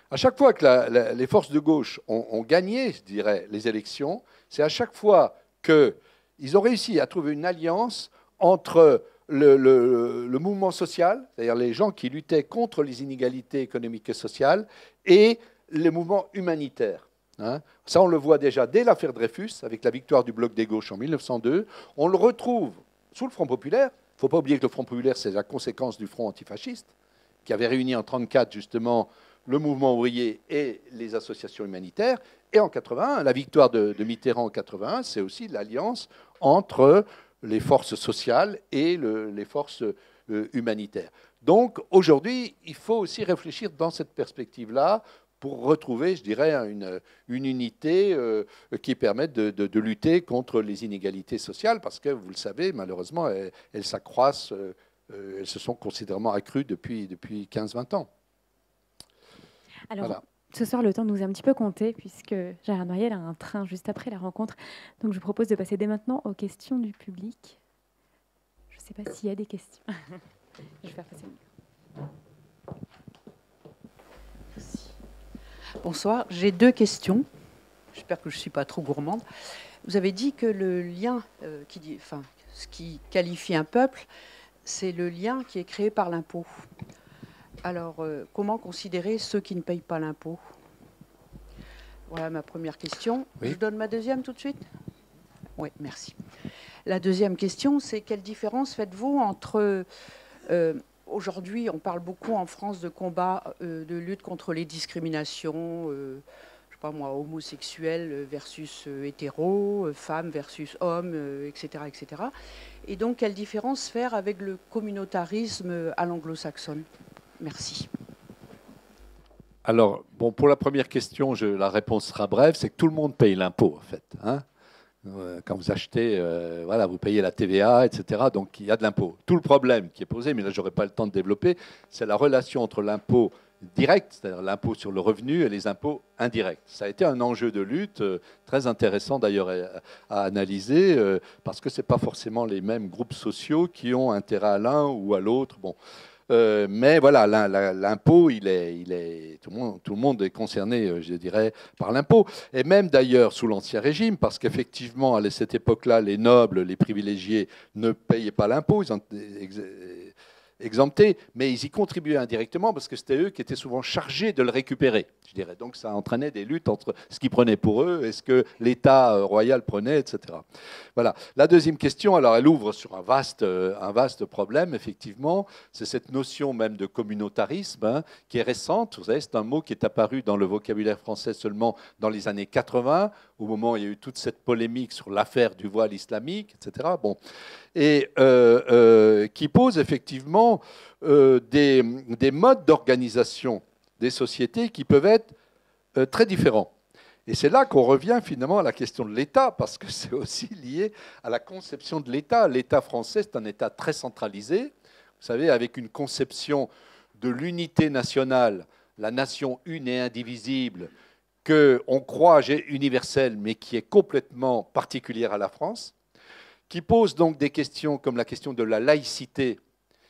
B: à chaque fois que les forces de gauche ont gagné, je dirais, les élections, c'est à chaque fois qu'ils ont réussi à trouver une alliance entre le mouvement social, c'est-à-dire les gens qui luttaient contre les inégalités économiques et sociales, et le mouvement humanitaire. Hein. Ça, on le voit déjà dès l'affaire Dreyfus, avec la victoire du Bloc des gauches en 1902. On le retrouve sous le Front populaire. Il ne faut pas oublier que le Front populaire, c'est la conséquence du Front antifasciste, qui avait réuni en 1934, justement, le mouvement ouvrier et les associations humanitaires. Et en 81, la victoire de Mitterrand en 81, c'est aussi l'alliance entre les forces sociales et les forces humanitaires. Donc aujourd'hui, il faut aussi réfléchir dans cette perspective-là pour retrouver, je dirais, une unité qui permette de lutter contre les inégalités sociales, parce que, vous le savez, malheureusement, elles s'accroissent, elles se sont considérablement accrues depuis 15-20 ans.
A: Alors,
B: voilà.
A: Ce soir, le temps nous est un petit peu compté, puisque Gérard Noyel a un train juste après la rencontre. Donc, je vous propose de passer dès maintenant aux questions du public. Je ne sais pas s'il y a des questions. Je vais faire passer le micro.
C: Merci. Bonsoir, j'ai deux questions. J'espère que je ne suis pas trop gourmande. Vous avez dit que le lien, ce qui qualifie un peuple, c'est le lien qui est créé par l'impôt. Alors, comment considérer ceux qui ne payent pas l'impôt? Voilà ma première question.
B: Oui.
C: Je donne ma deuxième tout de suite? Oui, merci. La deuxième question, c'est quelle différence faites-vous entre... aujourd'hui, on parle beaucoup en France de combat, de lutte contre les discriminations, je sais pas moi, homosexuels versus hétéros, femmes versus hommes, etc., etc. Et donc, quelle différence faire avec le communautarisme à l'anglo-saxonne? Merci.
B: Alors, bon, pour la première question, la réponse sera brève, c'est que tout le monde paye l'impôt, en fait. Hein. Quand vous achetez, voilà, vous payez la TVA, etc. Donc, il y a de l'impôt. Tout le problème qui est posé, mais là, je n'aurai pas le temps de développer, c'est la relation entre l'impôt direct, c'est-à-dire l'impôt sur le revenu, et les impôts indirects. Ça a été un enjeu de lutte très intéressant, d'ailleurs, à analyser, parce que ce n'est pas forcément les mêmes groupes sociaux qui ont intérêt à l'un ou à l'autre. Bon. Mais voilà, l'impôt, tout le monde est concerné, je dirais, par l'impôt. Et même d'ailleurs sous l'Ancien Régime, parce qu'effectivement, à cette époque-là, les nobles, les privilégiés ne payaient pas l'impôt, exemptés, mais ils y contribuaient indirectement parce que c'était eux qui étaient souvent chargés de le récupérer, je dirais. Donc ça entraînait des luttes entre ce qu'ils prenaient pour eux et ce que l'État royal prenait, etc. Voilà. La deuxième question, alors elle ouvre sur un vaste problème, effectivement. C'est cette notion même de communautarisme hein, qui est récente. Vous savez, c'est un mot qui est apparu dans le vocabulaire français seulement dans les années 80, au moment où il y a eu toute cette polémique sur l'affaire du voile islamique, etc. Bon. Et qui pose effectivement des modes d'organisation des sociétés qui peuvent être très différents. Et c'est là qu'on revient finalement à la question de l'État, parce que c'est aussi lié à la conception de l'État. L'État français, c'est un État très centralisé, vous savez, avec une conception de l'unité nationale, la nation une et indivisible, qu'on croit universelle, mais qui est complètement particulière à la France, qui pose donc des questions comme la question de la laïcité.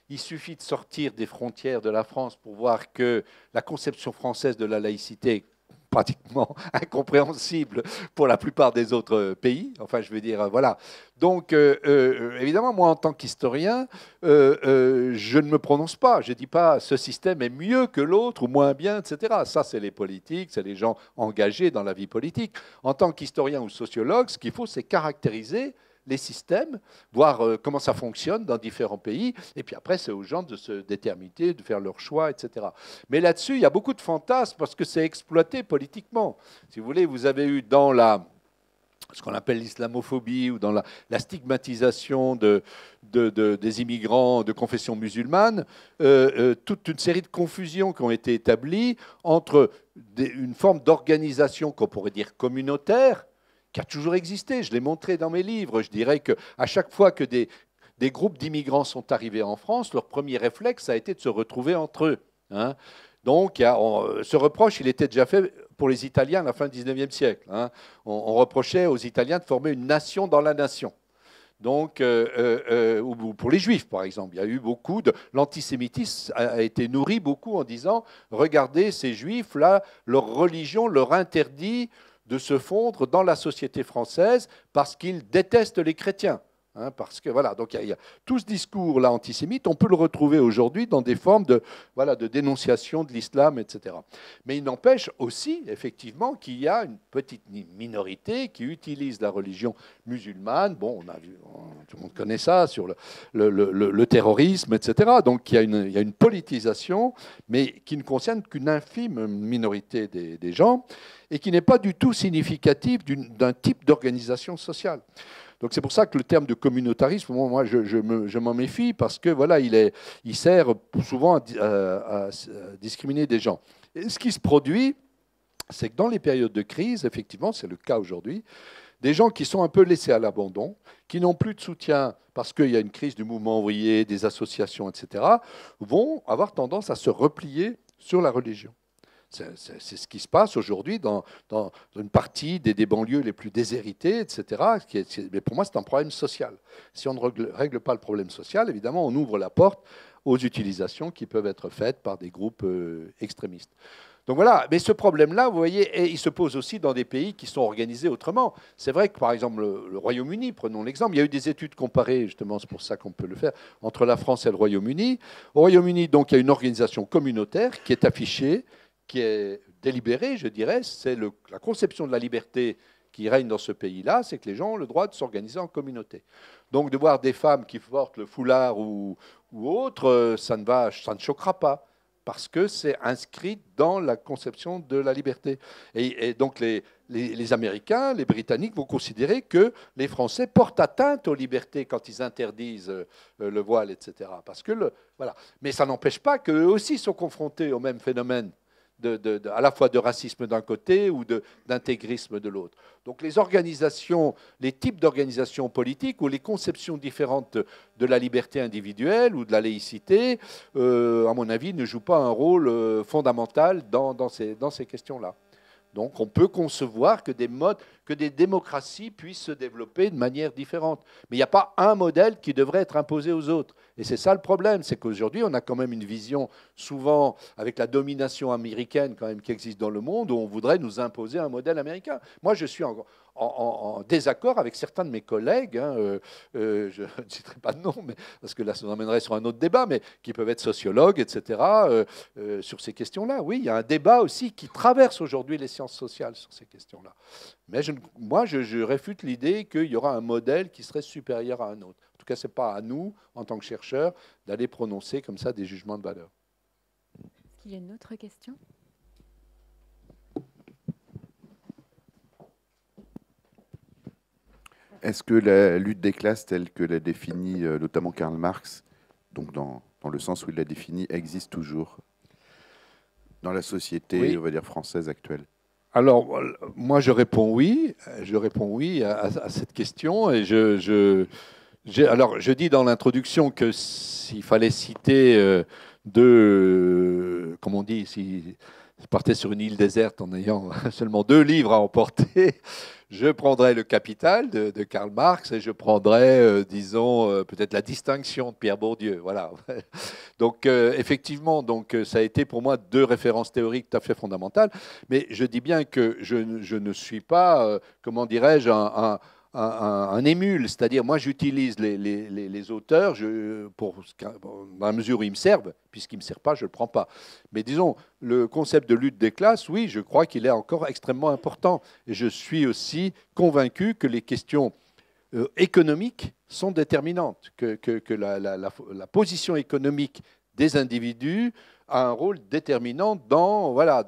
B: Il suffit de sortir des frontières de la France pour voir que la conception française de la laïcité est pratiquement incompréhensible pour la plupart des autres pays. Enfin, je veux dire, voilà. Donc, évidemment, moi, en tant qu'historien, je ne me prononce pas. Je ne dis pas ce système est mieux que l'autre ou moins bien, etc. Ça, c'est les politiques, c'est les gens engagés dans la vie politique. En tant qu'historien ou sociologue, ce qu'il faut, c'est caractériser les systèmes, voir comment ça fonctionne dans différents pays, et puis après, c'est aux gens de se déterminer, de faire leur choix, etc. Mais là-dessus, il y a beaucoup de fantasmes, parce que c'est exploité politiquement. Si vous voulez, vous avez eu dans ce qu'on appelle l'islamophobie, ou dans la stigmatisation des immigrants de confession musulmane, toute une série de confusions qui ont été établies entre une forme d'organisation qu'on pourrait dire communautaire, qui a toujours existé. Je l'ai montré dans mes livres. Je dirais qu'à chaque fois que des groupes d'immigrants sont arrivés en France, leur premier réflexe a été de se retrouver entre eux. Hein. Donc, ce reproche, il était déjà fait pour les Italiens à la fin du XIXe siècle. Hein. On reprochait aux Italiens de former une nation dans la nation. Donc, ou pour les Juifs, par exemple, il y a eu beaucoup de... L'antisémitisme a été nourri beaucoup en disant « Regardez, ces Juifs-là, leur religion leur interdit de se fondre dans la société française parce qu'ils détestent les chrétiens. Hein, parce que voilà, donc il y a tout ce discours-là antisémite, on peut le retrouver aujourd'hui dans des formes de dénonciation de l'islam, etc. Mais il n'empêche aussi, effectivement, qu'il y a une petite minorité qui utilise la religion musulmane. Bon, on a vu, tout le monde connaît ça, sur le terrorisme, etc. Donc il y a une politisation, mais qui ne concerne qu'une infime minorité des gens, et qui n'est pas du tout significative d'un type d'organisation sociale. Donc c'est pour ça que le terme de communautarisme, moi je m'en méfie, parce que voilà, il sert souvent à discriminer des gens. Et ce qui se produit, c'est que dans les périodes de crise, effectivement, c'est le cas aujourd'hui, des gens qui sont un peu laissés à l'abandon, qui n'ont plus de soutien parce qu'il y a une crise du mouvement ouvrier, des associations, etc., vont avoir tendance à se replier sur la religion. C'est ce qui se passe aujourd'hui dans une partie des banlieues les plus déshéritées, etc. Mais pour moi, c'est un problème social. Si on ne règle pas le problème social, évidemment, on ouvre la porte aux utilisations qui peuvent être faites par des groupes extrémistes. Donc voilà, mais ce problème-là, vous voyez, il se pose aussi dans des pays qui sont organisés autrement. C'est vrai que, par exemple, le Royaume-Uni, prenons l'exemple, il y a eu des études comparées, justement, c'est pour ça qu'on peut le faire, entre la France et le Royaume-Uni. Au Royaume-Uni, donc, il y a une organisation communautaire qui est affichée, qui est délibéré, je dirais, c'est la conception de la liberté qui règne dans ce pays-là, c'est que les gens ont le droit de s'organiser en communauté. Donc de voir des femmes qui portent le foulard ou autre, ça ne choquera pas, parce que c'est inscrit dans la conception de la liberté. Et donc les Américains, les Britanniques vont considérer que les Français portent atteinte aux libertés quand ils interdisent le voile, etc. Parce que voilà. Mais ça n'empêche pas qu'eux aussi sont confrontés au même phénomène à la fois de racisme d'un côté ou d'intégrisme de l'autre. Donc les organisations, les types d'organisations politiques ou les conceptions différentes de la liberté individuelle ou de la laïcité, à mon avis, ne jouent pas un rôle fondamental dans ces questions-là. Donc on peut concevoir que des démocraties puissent se développer de manière différente. Mais il n'y a pas un modèle qui devrait être imposé aux autres. Et c'est ça le problème, c'est qu'aujourd'hui, on a quand même une vision, souvent avec la domination américaine quand même qui existe dans le monde, où on voudrait nous imposer un modèle américain. Moi, je suis en désaccord avec certains de mes collègues, je ne citerai pas de nom, parce que là, ça nous emmènerait sur un autre débat, mais qui peuvent être sociologues, etc., sur ces questions-là. Oui, il y a un débat aussi qui traverse aujourd'hui les sciences sociales sur ces questions-là. Mais moi, je réfute l'idée qu'il y aura un modèle qui serait supérieur à un autre. En tout cas, ce n'est pas à nous, en tant que chercheurs, d'aller prononcer comme ça des jugements de valeur.
A: Est-ce qu'il y a une autre question ?
D: Est-ce que la lutte des classes telle que l'a définie notamment Karl Marx, donc dans le sens où il l'a définie, existe toujours dans la société,
B: oui,
D: on va dire, française actuelle?
B: Alors, moi, je réponds oui à cette question. Et alors, je dis dans l'introduction que s'il fallait citer comme on dit, si je partais sur une île déserte en ayant seulement 2 livres à emporter, je prendrais Le Capital de Karl Marx et je prendrais, disons, peut-être La Distinction de Pierre Bourdieu. Voilà. Donc, effectivement, ça a été pour moi 2 références théoriques tout à fait fondamentales. Mais je dis bien que je ne suis pas, comment dirais-je, un émule, c'est-à-dire moi j'utilise les auteurs dans la mesure où ils me servent, puisqu'ils ne me servent pas, je ne le prends pas. Mais disons, le concept de lutte des classes, oui, je crois qu'il est encore extrêmement important. Et je suis aussi convaincu que les questions économiques sont déterminantes, que la position économique des individus a un rôle déterminant dans la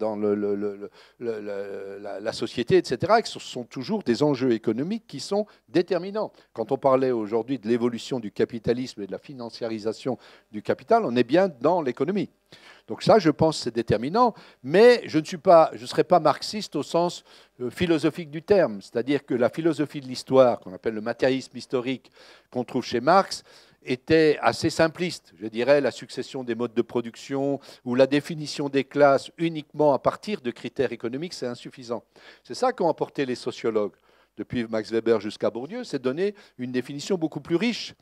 B: société, etc. Et que ce sont toujours des enjeux économiques qui sont déterminants. Quand on parlait aujourd'hui de l'évolution du capitalisme et de la financiarisation du capital, on est bien dans l'économie. Donc ça, je pense, c'est déterminant, mais je ne serai pas marxiste au sens philosophique du terme, c'est-à-dire que la philosophie de l'histoire, qu'on appelle le matérialisme historique, qu'on trouve chez Marx, était assez simpliste. Je dirais la succession des modes de production ou la définition des classes uniquement à partir de critères économiques, c'est insuffisant. C'est ça qu'ont apporté les sociologues, depuis Max Weber jusqu'à Bourdieu, c'est donner une définition beaucoup plus riche,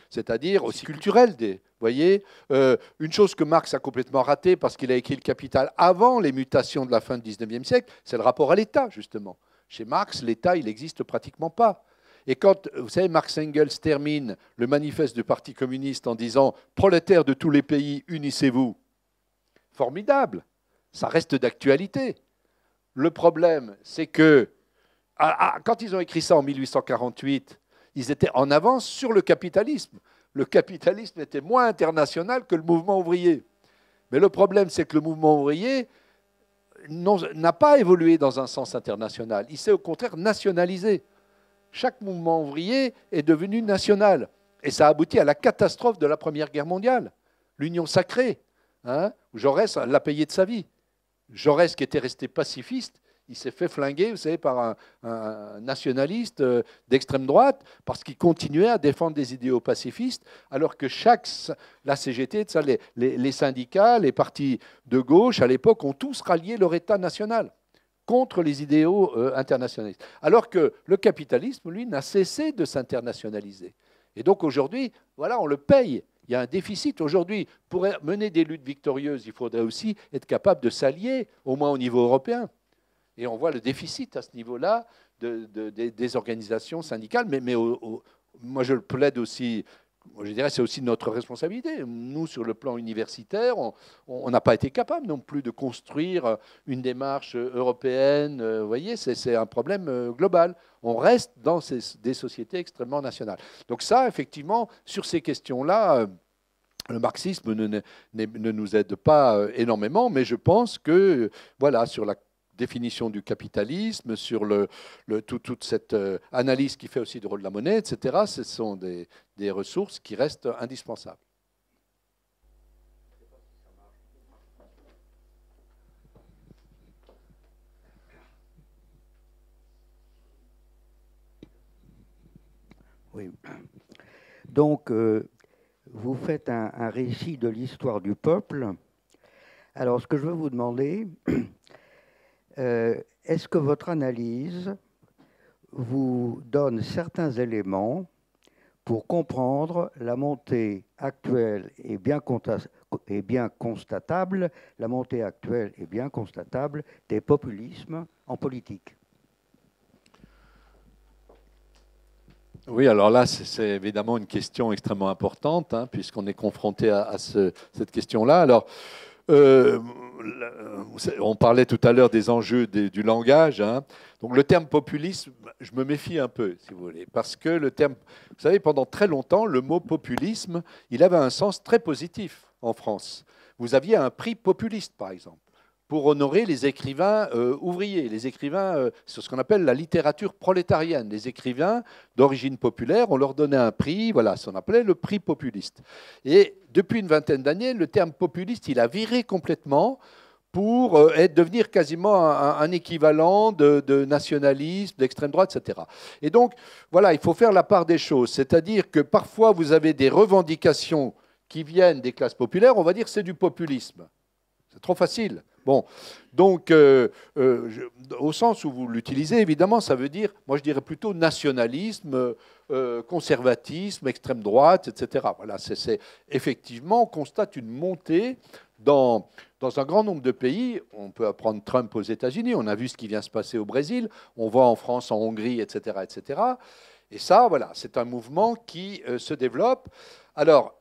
B: c'est-à-dire aussi culturelle. Vous voyez, une chose que Marx a complètement ratée parce qu'il a écrit Le Capital avant les mutations de la fin du XIXe siècle, c'est le rapport à l'État, justement. Chez Marx, l'État, il n'existe pratiquement pas. Et quand, vous savez, Marx Engels termine le manifeste du Parti communiste en disant « Prolétaires de tous les pays, unissez-vous », formidable, ça reste d'actualité. Le problème, c'est que quand ils ont écrit ça en 1848, ils étaient en avance sur le capitalisme. Le capitalisme était moins international que le mouvement ouvrier. Mais le problème, c'est que le mouvement ouvrier n'a pas évolué dans un sens international. Il s'est au contraire nationalisé. Chaque mouvement ouvrier est devenu national. Et ça a abouti à la catastrophe de la Première Guerre mondiale. L'Union sacrée, où Jaurès l'a payé de sa vie. Jaurès, qui était resté pacifiste, il s'est fait flinguer, vous savez, par un nationaliste d'extrême droite, parce qu'il continuait à défendre des idéaux pacifistes, alors que la CGT, les syndicats, les partis de gauche, à l'époque, ont tous rallié leur État national contre les idéaux internationalistes. Alors que le capitalisme, lui, n'a cessé de s'internationaliser. Et donc aujourd'hui, voilà, on le paye. Il y a un déficit. Aujourd'hui, pour mener des luttes victorieuses, il faudrait aussi être capable de s'allier, au moins au niveau européen. Et on voit le déficit à ce niveau-là des organisations syndicales. Mais moi, je le plaide aussi je dirais, c'est aussi notre responsabilité. Nous, sur le plan universitaire, on n'a pas été capable non plus de construire une démarche européenne. Vous voyez, c'est un problème global. On reste dans des sociétés extrêmement nationales. Donc ça, effectivement, sur ces questions-là, le marxisme ne nous aide pas énormément, mais je pense que, voilà, sur la définition du capitalisme, sur toute cette analyse qui fait aussi du rôle de la monnaie, etc., ce sont des ressources qui restent indispensables.
E: Oui. Donc, vous faites un récit de l'histoire du peuple. Alors, ce que je veux vous demander, est-ce que votre analyse vous donne certains éléments pour comprendre la montée actuelle et bien constatable, la montée actuelle et bien constatable des populismes en politique?
B: Oui, alors là, c'est évidemment une question extrêmement importante, hein, puisqu'on est confronté à cette question-là. Alors, on parlait tout à l'heure des enjeux du langage. Hein. Donc le terme populisme, je me méfie un peu, si vous voulez, parce que le terme, vous savez, pendant très longtemps, le mot populisme, il avait un sens très positif en France. Vous aviez un prix populiste, par exemple, pour honorer les écrivains ouvriers, les écrivains sur ce qu'on appelle la littérature prolétarienne, les écrivains d'origine populaire, on leur donnait un prix, voilà, ça on appelait le prix populiste. Et depuis une vingtaine d'années, le terme populiste, il a viré complètement pour devenir quasiment un équivalent de nationalisme, d'extrême droite, etc. Et donc, voilà, il faut faire la part des choses, c'est-à-dire que parfois vous avez des revendications qui viennent des classes populaires, on va dire que c'est du populisme. C'est trop facile. Bon, donc, au sens où vous l'utilisez, évidemment, ça veut dire, moi je dirais plutôt nationalisme, conservatisme, extrême droite, etc. Voilà, effectivement, on constate une montée dans un grand nombre de pays. On peut prendre Trump aux États-Unis, on a vu ce qui vient se passer au Brésil, on voit en France, en Hongrie, etc., etc. Et ça, voilà, c'est un mouvement qui se développe. Alors,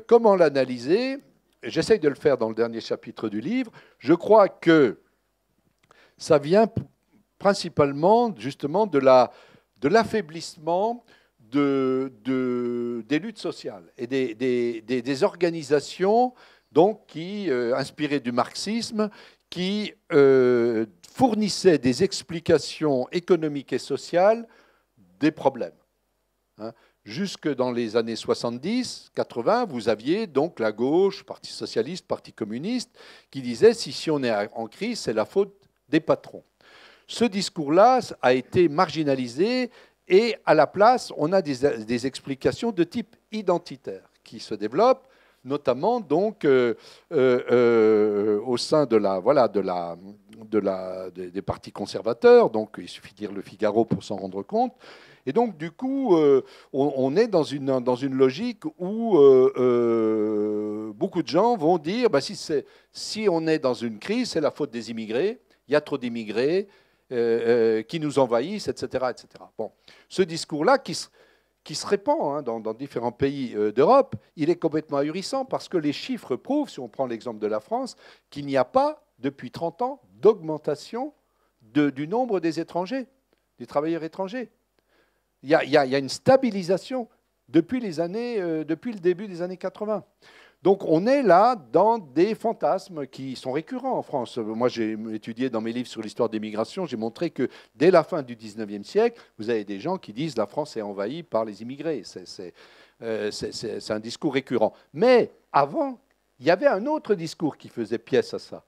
B: comment l'analyser ? J'essaye de le faire dans le dernier chapitre du livre. Je crois que ça vient principalement justement de l'affaiblissement des luttes sociales et des organisations donc, qui, inspirées du marxisme, qui fournissaient des explications économiques et sociales des problèmes. Hein. Jusque dans les années 70, 80, vous aviez donc la gauche, Parti socialiste, Parti communiste, qui disait si on est en crise, c'est la faute des patrons. Ce discours-là a été marginalisé et à la place, on a des explications de type identitaire qui se développent, notamment donc au sein des partis conservateurs. Donc il suffit de lire Le Figaro pour s'en rendre compte. Et donc, du coup, on est dans une logique où beaucoup de gens vont dire si on est dans une crise, c'est la faute des immigrés, il y a trop d'immigrés qui nous envahissent, etc., etc. Bon, ce discours-là qui se répand dans différents pays d'Europe, il est complètement ahurissant parce que les chiffres prouvent, si on prend l'exemple de la France, qu'il n'y a pas, depuis 30 ans, d'augmentation du nombre des étrangers, des travailleurs étrangers. Il y a une stabilisation depuis le début des années 80. Donc on est là dans des fantasmes qui sont récurrents en France. Moi, j'ai étudié dans mes livres sur l'histoire des migrations, j'ai montré que dès la fin du 19e siècle, vous avez des gens qui disent la France est envahie par les immigrés. C'est un discours récurrent. Mais avant, il y avait un autre discours qui faisait pièce à ça.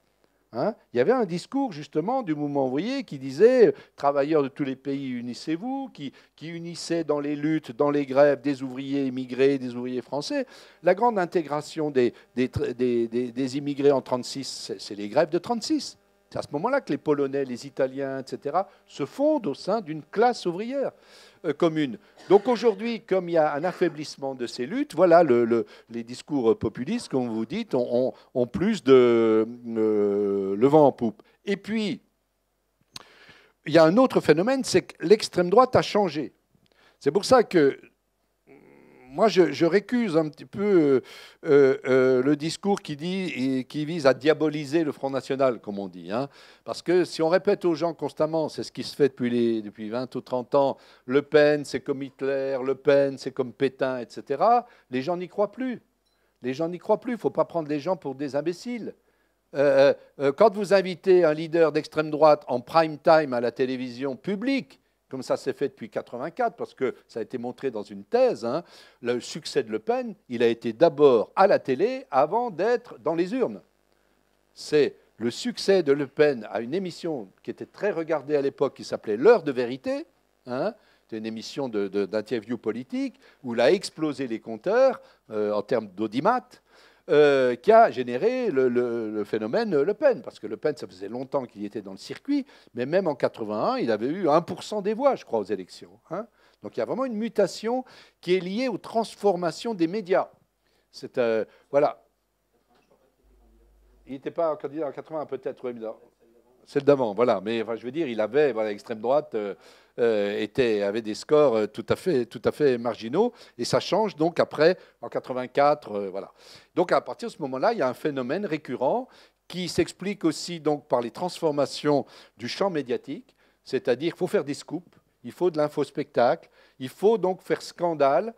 B: Hein, il y avait un discours justement du mouvement ouvrier qui disait « Travailleurs de tous les pays, unissez-vous », qui unissait dans les luttes, dans les grèves, des ouvriers immigrés, des ouvriers français. La grande intégration des immigrés en 1936, c'est les grèves de 1936. C'est à ce moment-là que les Polonais, les Italiens, etc., se fondent au sein d'une classe ouvrière commune. Donc aujourd'hui, comme il y a un affaiblissement de ces luttes, voilà, les discours populistes, comme vous dites, ont plus le vent en poupe. Et puis, il y a un autre phénomène, c'est que l'extrême droite a changé. C'est pour ça que moi, je récuse un petit peu le discours qui vise à diaboliser le Front National, comme on dit. Hein. Parce que si on répète aux gens constamment, c'est ce qui se fait depuis 20 ou 30 ans, Le Pen, c'est comme Hitler, Le Pen, c'est comme Pétain, etc., les gens n'y croient plus. Les gens n'y croient plus. Il ne faut pas prendre les gens pour des imbéciles. Quand vous invitez un leader d'extrême droite en prime time à la télévision publique, comme ça s'est fait depuis 1984, parce que ça a été montré dans une thèse, hein, le succès de Le Pen, il a été d'abord à la télé avant d'être dans les urnes. C'est le succès de Le Pen à une émission qui était très regardée à l'époque, qui s'appelait L'heure de vérité. Hein, c'était une émission d'interview politique où il a explosé les compteurs en termes d'audimat. Qui a généré le phénomène Le Pen. Parce que Le Pen, ça faisait longtemps qu'il était dans le circuit, mais même en 81, il avait eu 1% des voix, je crois, aux élections. Hein. Donc il y a vraiment une mutation qui est liée aux transformations des médias. Voilà. Il n'était pas candidat en 80, peut-être, oui, celle d'avant, voilà. Mais enfin, je veux dire, il avait, voilà, l'extrême droite avait des scores tout à fait marginaux, et ça change donc après, en 84, voilà. Donc à partir de ce moment-là, il y a un phénomène récurrent qui s'explique aussi donc par les transformations du champ médiatique, c'est-à-dire qu'il faut faire des scoops, il faut de l'infospectacle, il faut donc faire scandale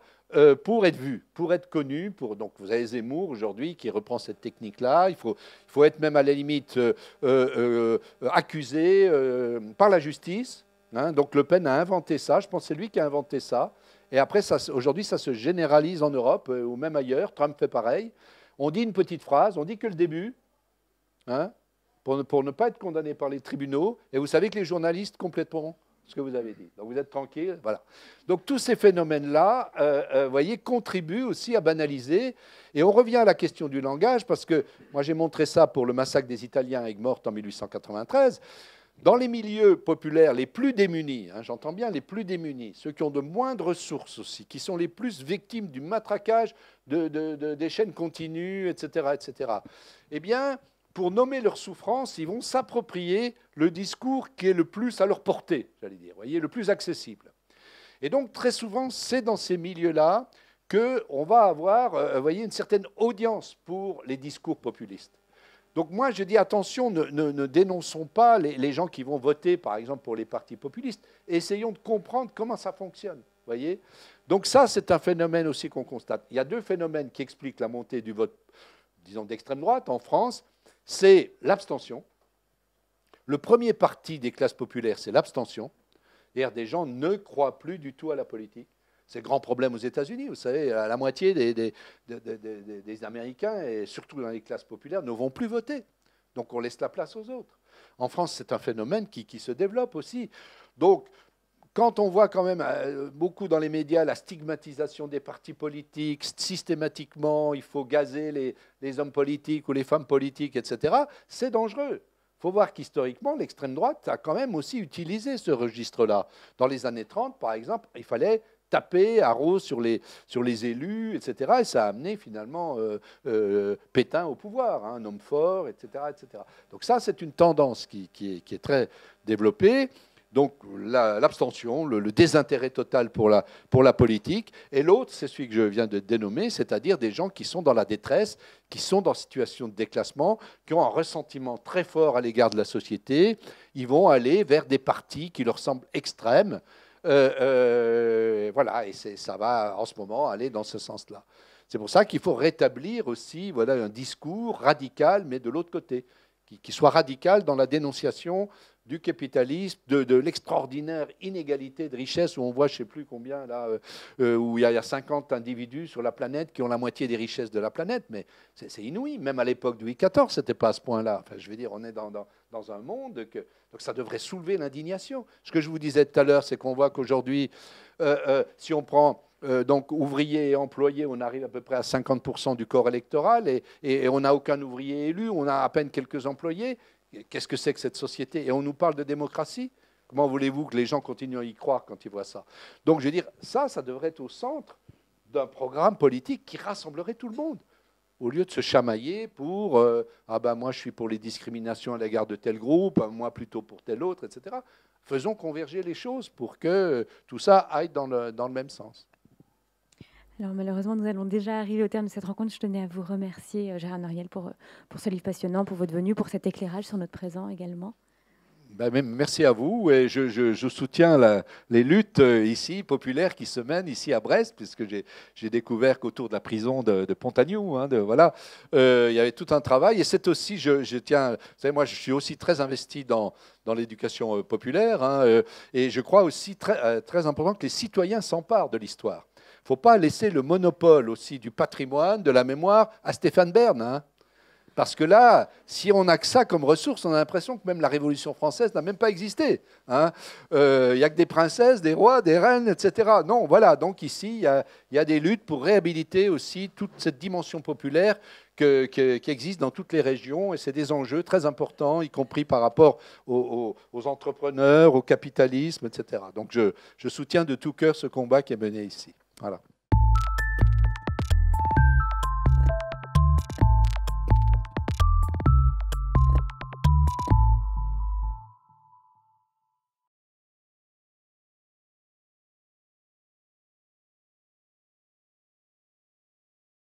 B: pour être vu, pour être connu. Donc vous avez Zemmour aujourd'hui qui reprend cette technique-là. Il faut être même à la limite accusé par la justice. Hein. Donc Le Pen a inventé ça. Je pense que c'est lui qui a inventé ça. Et après, aujourd'hui, ça se généralise en Europe ou même ailleurs. Trump fait pareil. On dit une petite phrase, on dit que le début, hein, pour ne pas être condamné par les tribunaux. Et vous savez que les journalistes compléteront ce que vous avez dit. Donc vous êtes tranquille, voilà. Donc tous ces phénomènes-là, voyez, contribuent aussi à banaliser. Et on revient à la question du langage, parce que moi j'ai montré ça pour le massacre des Italiens à Aigues-Mortes en 1893. Dans les milieux populaires les plus démunis, hein, j'entends bien les plus démunis, ceux qui ont de moindres ressources aussi, qui sont les plus victimes du matraquage des chaînes continues, etc., eh bien, pour nommer leur souffrance, ils vont s'approprier le discours qui est le plus à leur portée, j'allais dire, voyez, le plus accessible. Et donc, très souvent, c'est dans ces milieux-là qu'on va avoir, voyez, une certaine audience pour les discours populistes. Donc moi, je dis attention, ne dénonçons pas les gens qui vont voter, par exemple, pour les partis populistes. Essayons de comprendre comment ça fonctionne, voyez. Donc ça, c'est un phénomène aussi qu'on constate. Il y a deux phénomènes qui expliquent la montée du vote, disons, d'extrême droite en France. C'est l'abstention. Le premier parti des classes populaires, c'est l'abstention. C'est-à-dire des gens ne croient plus du tout à la politique. C'est le grand problème aux États-Unis. Vous savez, la moitié des Américains, et surtout dans les classes populaires, ne vont plus voter. Donc on laisse la place aux autres. En France, c'est un phénomène qui se développe aussi. Donc, quand on voit quand même beaucoup dans les médias la stigmatisation des partis politiques, systématiquement, il faut gazer les hommes politiques ou les femmes politiques, etc., c'est dangereux. Il faut voir qu'historiquement, l'extrême droite a quand même aussi utilisé ce registre-là. Dans les années 30, par exemple, il fallait taper à Rose sur les élus, etc., et ça a amené finalement Pétain au pouvoir, hein, un homme fort, etc., etc. Donc ça, c'est une tendance qui est très développée. Donc l'abstention, le désintérêt total pour la politique. Et l'autre, c'est celui que je viens de dénommer, c'est-à-dire des gens qui sont dans la détresse, qui sont dans situation de déclassement, qui ont un ressentiment très fort à l'égard de la société. Ils vont aller vers des partis qui leur semblent extrêmes. Voilà, et ça va en ce moment aller dans ce sens-là. C'est pour ça qu'il faut rétablir aussi, voilà, un discours radical, mais de l'autre côté, qui soit radical dans la dénonciation du capitalisme, de l'extraordinaire inégalité de richesse, où on voit, je ne sais plus combien, là, où il y a 50 individus sur la planète qui ont la moitié des richesses de la planète, mais c'est inouï. Même à l'époque de Louis XIV, ce n'était pas à ce point-là. Enfin, je veux dire, on est dans un monde donc ça devrait soulever l'indignation. Ce que je vous disais tout à l'heure, c'est qu'on voit qu'aujourd'hui, si on prend donc ouvriers et employés, on arrive à peu près à 50% du corps électoral, et on n'a aucun ouvrier élu, on a à peine quelques employés. Qu'est-ce que c'est que cette société? Et on nous parle de démocratie? Comment voulez-vous que les gens continuent à y croire quand ils voient ça? Donc je veux dire, ça devrait être au centre d'un programme politique qui rassemblerait tout le monde, au lieu de se chamailler pour ah ben moi je suis pour les discriminations à l'égard de tel groupe, moi plutôt pour tel autre, etc. Faisons converger les choses pour que tout ça aille dans le même sens.
A: Alors malheureusement, nous allons déjà arriver au terme de cette rencontre. Je tenais à vous remercier, Gérard Noiriel, pour ce livre passionnant, pour votre venue, pour cet éclairage sur notre présent également.
B: Merci à vous. Et je soutiens les luttes ici populaires qui se mènent ici à Brest, puisque j'ai découvert qu'autour de la prison de Pontagnou, voilà, il y avait tout un travail. Et c'est aussi, je tiens, vous savez, moi je suis aussi très investi dans l'éducation populaire, et je crois aussi très important que les citoyens s'emparent de l'histoire. Il ne faut pas laisser le monopole aussi du patrimoine, de la mémoire à Stéphane Bern. Parce que là, si on n'a que ça comme ressource, on a l'impression que même la Révolution française n'a même pas existé. Il n'y a que des princesses, des rois, des reines, etc. Non, voilà. Donc ici, il y a des luttes pour réhabiliter aussi toute cette dimension populaire qui existe dans toutes les régions. Et c'est des enjeux très importants, y compris par rapport aux entrepreneurs, au capitalisme, etc. Donc je soutiens de tout cœur ce combat qui est mené ici. Voilà.